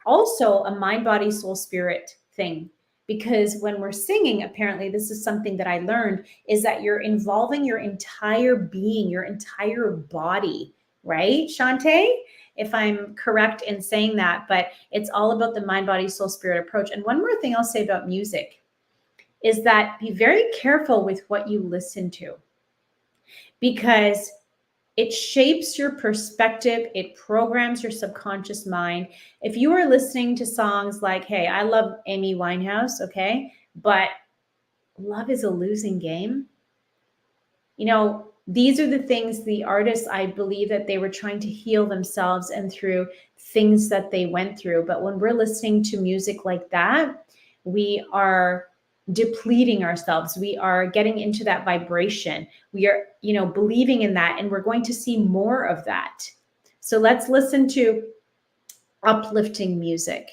also a mind, body, soul, spirit thing. Because when we're singing, apparently, this is something that I learned, is that you're involving your entire being, your entire body, right, Shantae? If I'm correct in saying that, but it's all about the mind, body, soul, spirit approach. And one more thing I'll say about music is that be very careful with what you listen to, because It shapes your perspective. It programs your subconscious mind. If you are listening to songs like, hey, I love Amy Winehouse, okay, but love is a losing game. You know, these are the things the artists, I believe that they were trying to heal themselves and through things that they went through. But when we're listening to music like that, we are depleting ourselves. We are getting into that vibration. We are, you know, believing in that, and we're going to see more of that. So let's listen to uplifting music,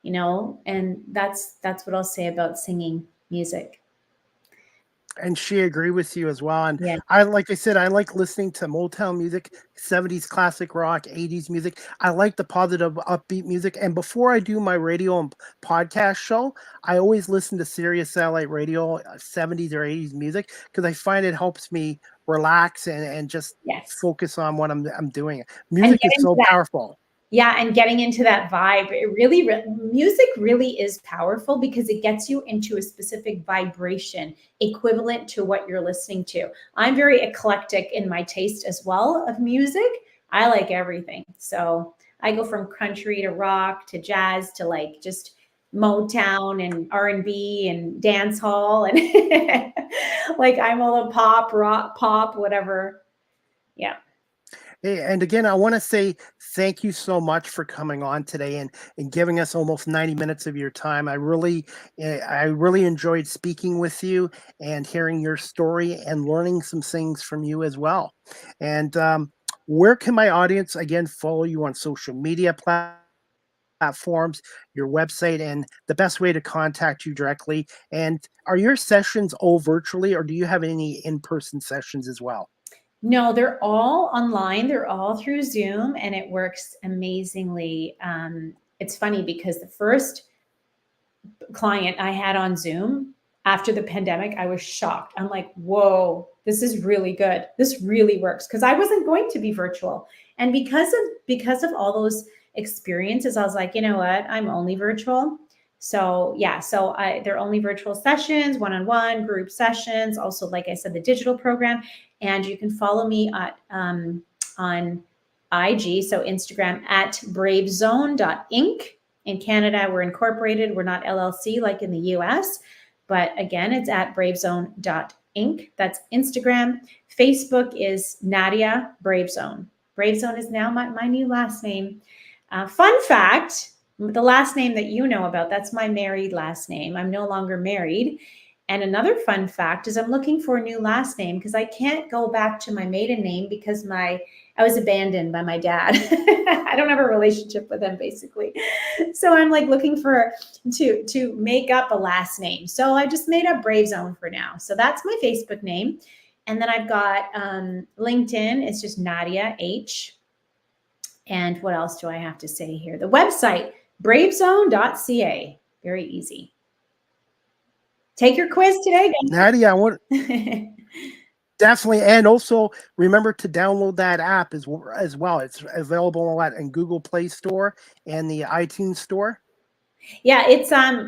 you know, and that's what I'll say about singing music. And she agreed with you as well. And Yeah. like I said, I like listening to Motown music, 70s classic rock, 80s music. I like the positive, upbeat music. And before I do my radio and podcast show, I always listen to Sirius Satellite Radio, 70s or 80s music, because I find it helps me relax and just Yes. focus on what I'm doing. And Music is getting so to that, powerful. yeah, and getting into that vibe, it really, music really is powerful because it gets you into a specific vibration equivalent to what you're listening to. I'm very eclectic in my taste as well of music. I like everything. So I go from country to rock to jazz to like just Motown and R&B and dance hall and like I'm all a pop, rock, pop, whatever. Yeah. Hey, and again, I want to say thank you so much for coming on today and giving us almost 90 minutes of your time. I really enjoyed speaking with you and hearing your story and learning some things from you as well. And where can my audience again follow you on social media platforms, your website, and the best way to contact you directly? And are your sessions all virtually, or do you have any in-person sessions as well? No, they're all online. They're all through Zoom, and it works amazingly. It's funny because the first client I had on Zoom after the pandemic, I was shocked. I'm like, whoa, this is really good. This really works because I wasn't going to be virtual, and because of all those experiences, I was like, you know what, I'm only virtual. So yeah, they're only virtual sessions, one-on-one, group sessions. Also, like I said, the digital program, and you can follow me on IG, so Instagram at bravezone.inc. In Canada, we're incorporated. We're not LLC like in the US, but again, it's at bravezone.inc. That's Instagram. Facebook is Nadia Bravezone. Bravezone is now my new last name. Fun fact, the last name that you know about, that's my married last name. I'm no longer married. And another fun fact is I'm looking for a new last name because I can't go back to my maiden name because I was abandoned by my dad. I don't have a relationship with him basically. So I'm like looking for to make up a last name. So I just made up Bravezone for now. So that's my Facebook name. And then I've got LinkedIn. It's just Nadia H. And what else do I have to say here? The website, bravezone.ca. Very easy. Take your quiz today, Nadia, I want definitely, and also remember to download that app as well. It's available in Google Play Store and the iTunes Store. Yeah, it's I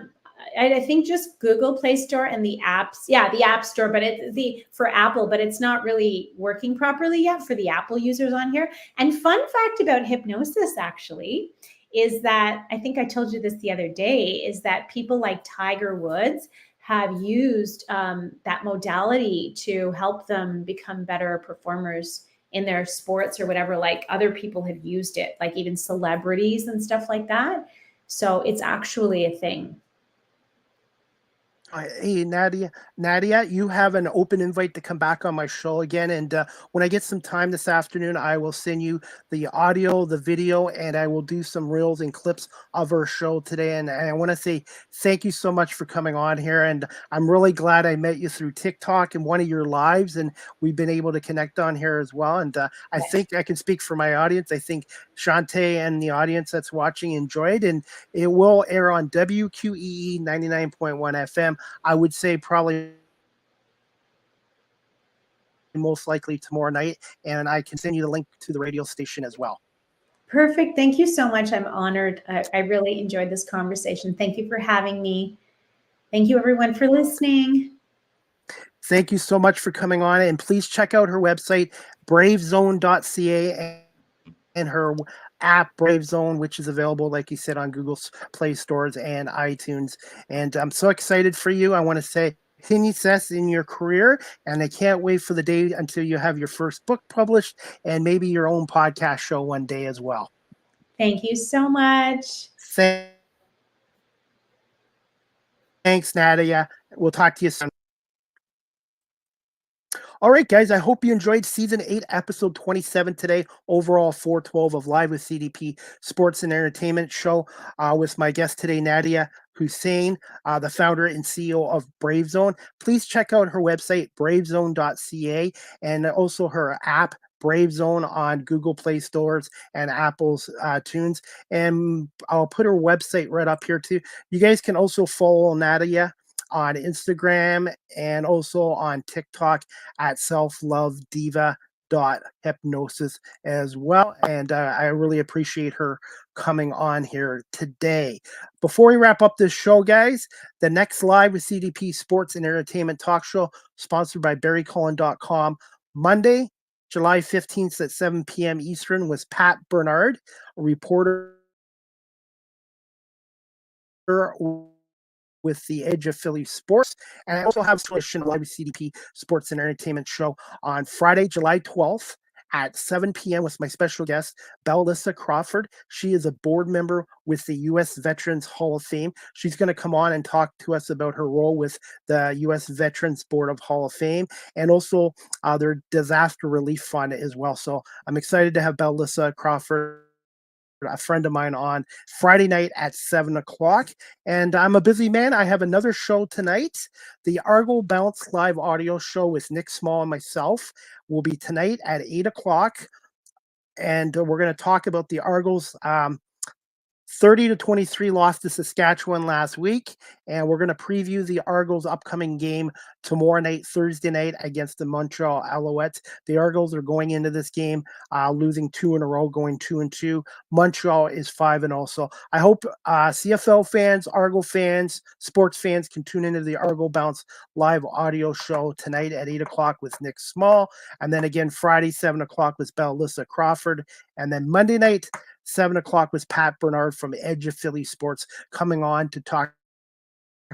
think just Google Play Store and the apps. Yeah, the App Store, but it's for Apple, but it's not really working properly yet for the Apple users on here. And fun fact about hypnosis actually is that I think I told you this the other day, is that people like Tiger Woods have used that modality to help them become better performers in their sports or whatever. Like other people have used it, like even celebrities and stuff like that. So it's actually a thing. Hey, Nadia, you have an open invite to come back on my show again. And when I get some time this afternoon, I will send you the audio, the video, and I will do some reels and clips of our show today. And I want to say thank you so much for coming on here. And I'm really glad I met you through TikTok and one of your lives, and we've been able to connect on here as well. And I think I can speak for my audience. I think Shantae and the audience that's watching enjoyed, and it will air on WQEE 99.1 FM. I would say probably most likely tomorrow night, and I can send you the link to the radio station as well. Perfect. Thank you so much. I'm honored. I really enjoyed this conversation. Thank you for having me. Thank you, everyone, for listening. Thank you so much for coming on, and please check out her website, bravezone.ca, and her app Brave Zone, which is available, like you said, on Google Play Stores and iTunes. And I'm so excited for you. I want to say continued success in your career, and I can't wait for the day until you have your first book published and maybe your own podcast show one day as well. Thank you so much. Thanks, Nadia. We'll talk to you soon. All right, guys, I hope you enjoyed season 8, episode 27 today. Overall, 412 of Live with CDP Sports and Entertainment Show with my guest today, Nadia Hussain, the founder and CEO of Brave Zone. Please check out her website, bravezone.ca, and also her app, Brave Zone, on Google Play Stores and Apple's Tunes. And I'll put her website right up here too. You guys can also follow Nadia on Instagram and also on TikTok at selflovediva.hypnosis as well. And I really appreciate her coming on here today. Before we wrap up this show, guys, the next Live with CDP Sports and Entertainment talk show, sponsored by barrycullen.com, Monday, July 15th at 7 p.m. Eastern, was Pat Bernard, a reporter with the Edge of Philly Sports. And I also have a Live with CDP Sports and Entertainment show on Friday, July 12th at 7 p.m. with my special guest, Bellissa Crawford. She is a board member with the U.S. Veterans Hall of Fame. She's going to come on and talk to us about her role with the U.S. Veterans Board of Hall of Fame and also their disaster relief fund as well. So I'm excited to have Bellissa Crawford, a friend of mine, on Friday night at 7 o'clock. And I'm a busy man. I have another show tonight. The Argo Bounce live audio show with Nick Small and myself will be tonight at 8 o'clock. And we're going to talk about the Argos 30-23 loss to Saskatchewan last week, and we're going to preview the Argos' upcoming game tomorrow night, Thursday night, against the Montreal Alouettes. The Argos are going into this game losing 2 in a row, going 2-2. Montreal is 5-0. So I hope CFL fans, Argo fans, sports fans can tune into the Argo Bounce live audio show tonight at 8 o'clock with Nick Small, and then again Friday, 7 o'clock with Bellissa Crawford, and then Monday night, 7 o'clock was Pat Bernard from Edge of Philly Sports coming on to talk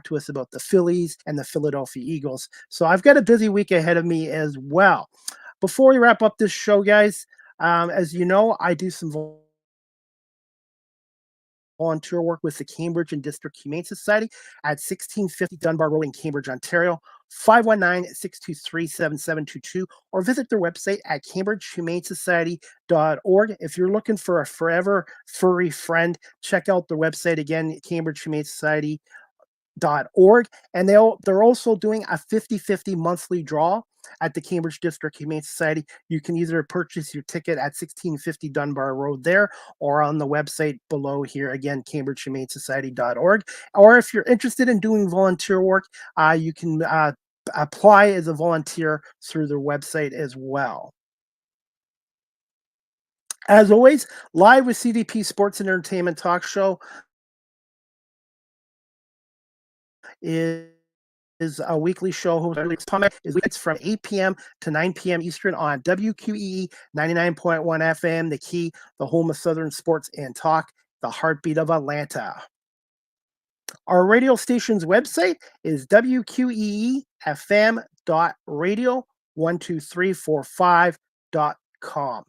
to us about the Phillies and the Philadelphia Eagles. So I've got a busy week ahead of me as well. Before we wrap up this show, guys, as you know, I do some volunteer work with the Cambridge and District Humane Society at 1650 Dunbar Road in Cambridge, Ontario. 519-623-7722, or visit their website at cambridgehumanesociety.org. If you're looking for a forever furry friend, check out their website again, cambridgehumanesociety.org. And they're also doing a 50-50 monthly draw at the Cambridge District Humane Society. You can either purchase your ticket at 1650 Dunbar Road there or on the website below here, again, cambridgehumanesociety.org. Or if you're interested in doing volunteer work, you can apply as a volunteer through their website as well. As always, Live with CDP Sports and Entertainment Talk Show is a weekly show hosted from 8 p.m. to 9 p.m. Eastern on WQEE 99.1 FM, The Key, the home of Southern sports and talk, the heartbeat of Atlanta. Our radio station's website is wqeefm.radio12345.com.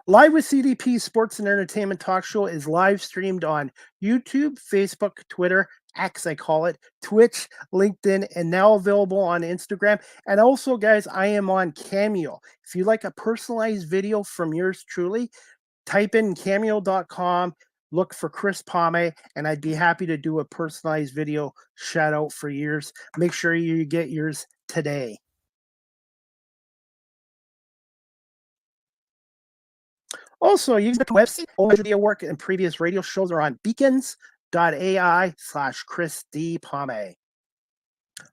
Live with CDP Sports and Entertainment Talk Show is live streamed on YouTube, Facebook, Twitter, X, I call it, Twitch, LinkedIn, and now available on Instagram. And also, guys, I am on Cameo. If you like a personalized video from yours truly, type in cameo.com, look for Chris Pame, and I'd be happy to do a personalized video shout out for yours. Make sure you get yours today. Also, use the website. All media work and previous radio shows are on beacons.ai/Chris D. Pame.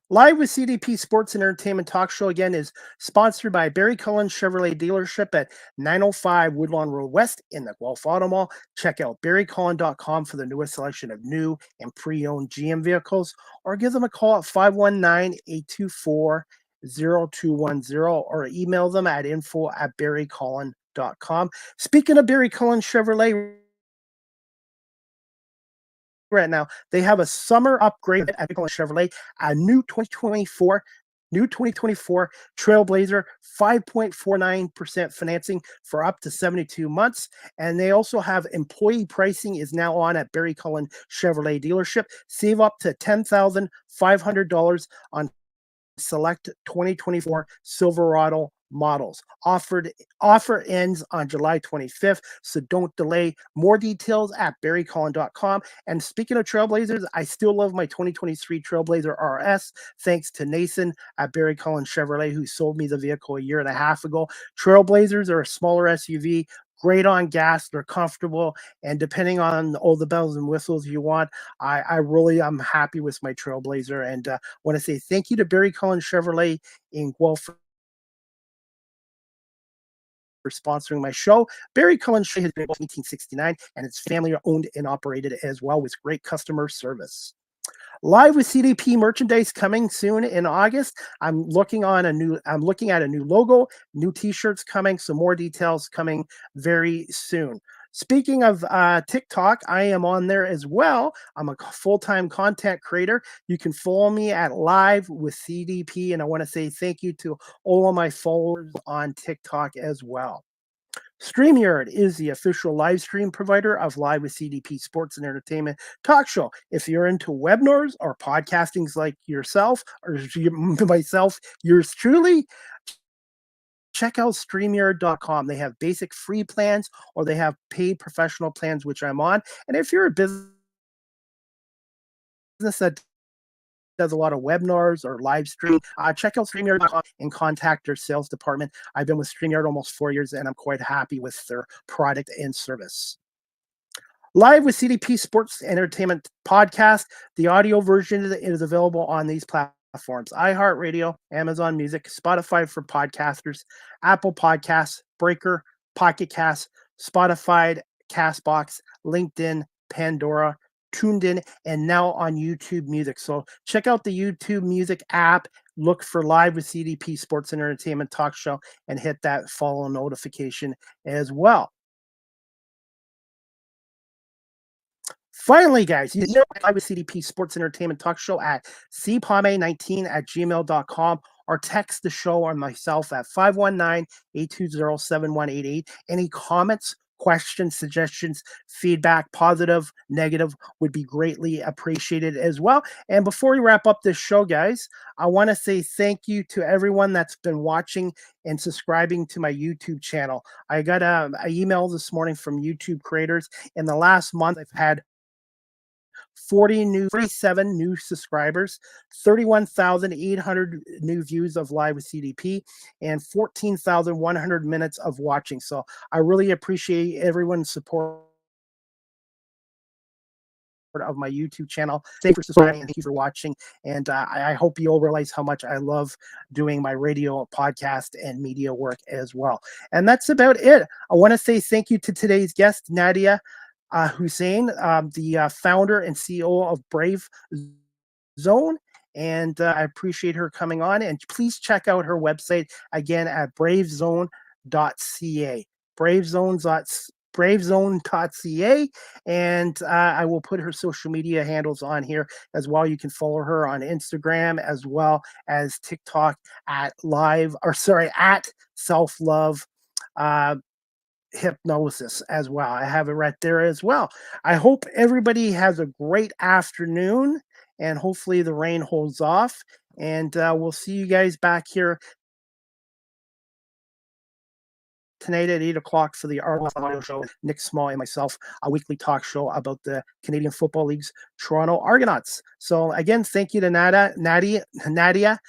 Live with CDP Sports and Entertainment Talk Show again is sponsored by Barry Cullen Chevrolet Dealership at 905 Woodlawn Road West in the Guelph Auto Mall. Check out barrycullen.com for the newest selection of new and pre-owned GM vehicles, or give them a call at 519-824 or email them at info@barrycullen.com. Speaking of Barry Cullen Chevrolet, right now, they have a summer upgrade at Cullen Chevrolet, a new 2024 Trailblazer, 5.49% financing for up to 72 months. And they also have employee pricing is now on at Barry Cullen Chevrolet dealership. Save up to $10,500 on select 2024 Silverado models. Offer ends on July 25th, so don't delay. More details at barrycullen.com. And speaking of Trailblazers, I still love my 2023 Trailblazer RS, thanks to Nathan at Barry Cullen Chevrolet, who sold me the vehicle a year and a half ago. Trailblazers are a smaller SUV, great on gas, they're comfortable, and depending on all the bells and whistles you want, I'm happy with my Trailblazer. And want to say thank you to Barry Cullen Chevrolet in Guelph for sponsoring my show. Barry Cullen has been in 1869, and it's family owned and operated as well, with great customer service. Live with CDP merchandise coming soon in August. I'm looking at a new logo, new t-shirts coming, some more details coming very soon. Speaking of TikTok, I am on there as well. I'm a full-time content creator. You can follow me at Live with CDP, and I want to say thank you to all of my followers on TikTok as well. StreamYard is the official live stream provider of Live with CDP Sports and Entertainment Talk Show. If you're into webinars or podcastings like yourself or myself, yours truly, check out StreamYard.com. They have basic free plans or they have paid professional plans, which I'm on. And if you're a business that does a lot of webinars or live stream, check out StreamYard.com and contact their sales department. I've been with StreamYard almost 4 years, and I'm quite happy with their product and service. Live with CDP Sports Entertainment Podcast. The audio version is available on these platforms: iHeartRadio, Amazon Music, Spotify for podcasters, Apple Podcasts, Breaker, Pocket Casts, Spotify, Castbox, LinkedIn, Pandora, Tuned In, and now on YouTube Music. So check out the YouTube Music app, look for Live with CDP Sports and Entertainment Talk Show, and hit that follow notification as well. Finally, guys, you know Live with CDP Sports Entertainment Talk Show at cpame19@gmail.com, or text the show or myself at 519-820-7188. Any comments, questions, suggestions, feedback, positive, negative, would be greatly appreciated as well. And before we wrap up this show, guys, I want to say thank you to everyone that's been watching and subscribing to my YouTube channel. I got an email this morning from YouTube creators. In the last month, I've had 47 new subscribers, 31,800 new views of Live with CDP, and 14,100 minutes of watching. So I really appreciate everyone's support of my YouTube channel. Thank you for subscribing and thank you for watching. And I hope you all realize how much I love doing my radio, podcast, and media work as well. And that's about it. I want to say thank you to today's guest, Nadia Hussain, the founder and CEO of Brave Zone. And I appreciate her coming on. And please check out her website again at bravezone.ca. bravezone.ca, and I will put her social media handles on here as well. You can follow her on Instagram as well as TikTok at self-love hypnosis as well. I have it right there as well. I hope everybody has a great afternoon, and hopefully the rain holds off, and we'll see you guys back here tonight at 8 o'clock for the audio show. Nick Small and myself, a weekly talk show about the Canadian Football League's Toronto Argonauts. So again, thank you to Nadia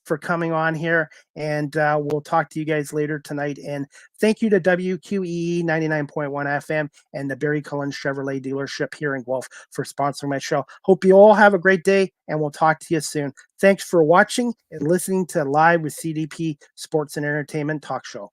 for coming on here, and we'll talk to you guys later tonight. And thank you to WQEE 99.1 FM and the Barry Cullen Chevrolet dealership here in Guelph for sponsoring my show. Hope you all have a great day, and we'll talk to you soon. Thanks for watching and listening to Live with CDP Sports and Entertainment Talk Show.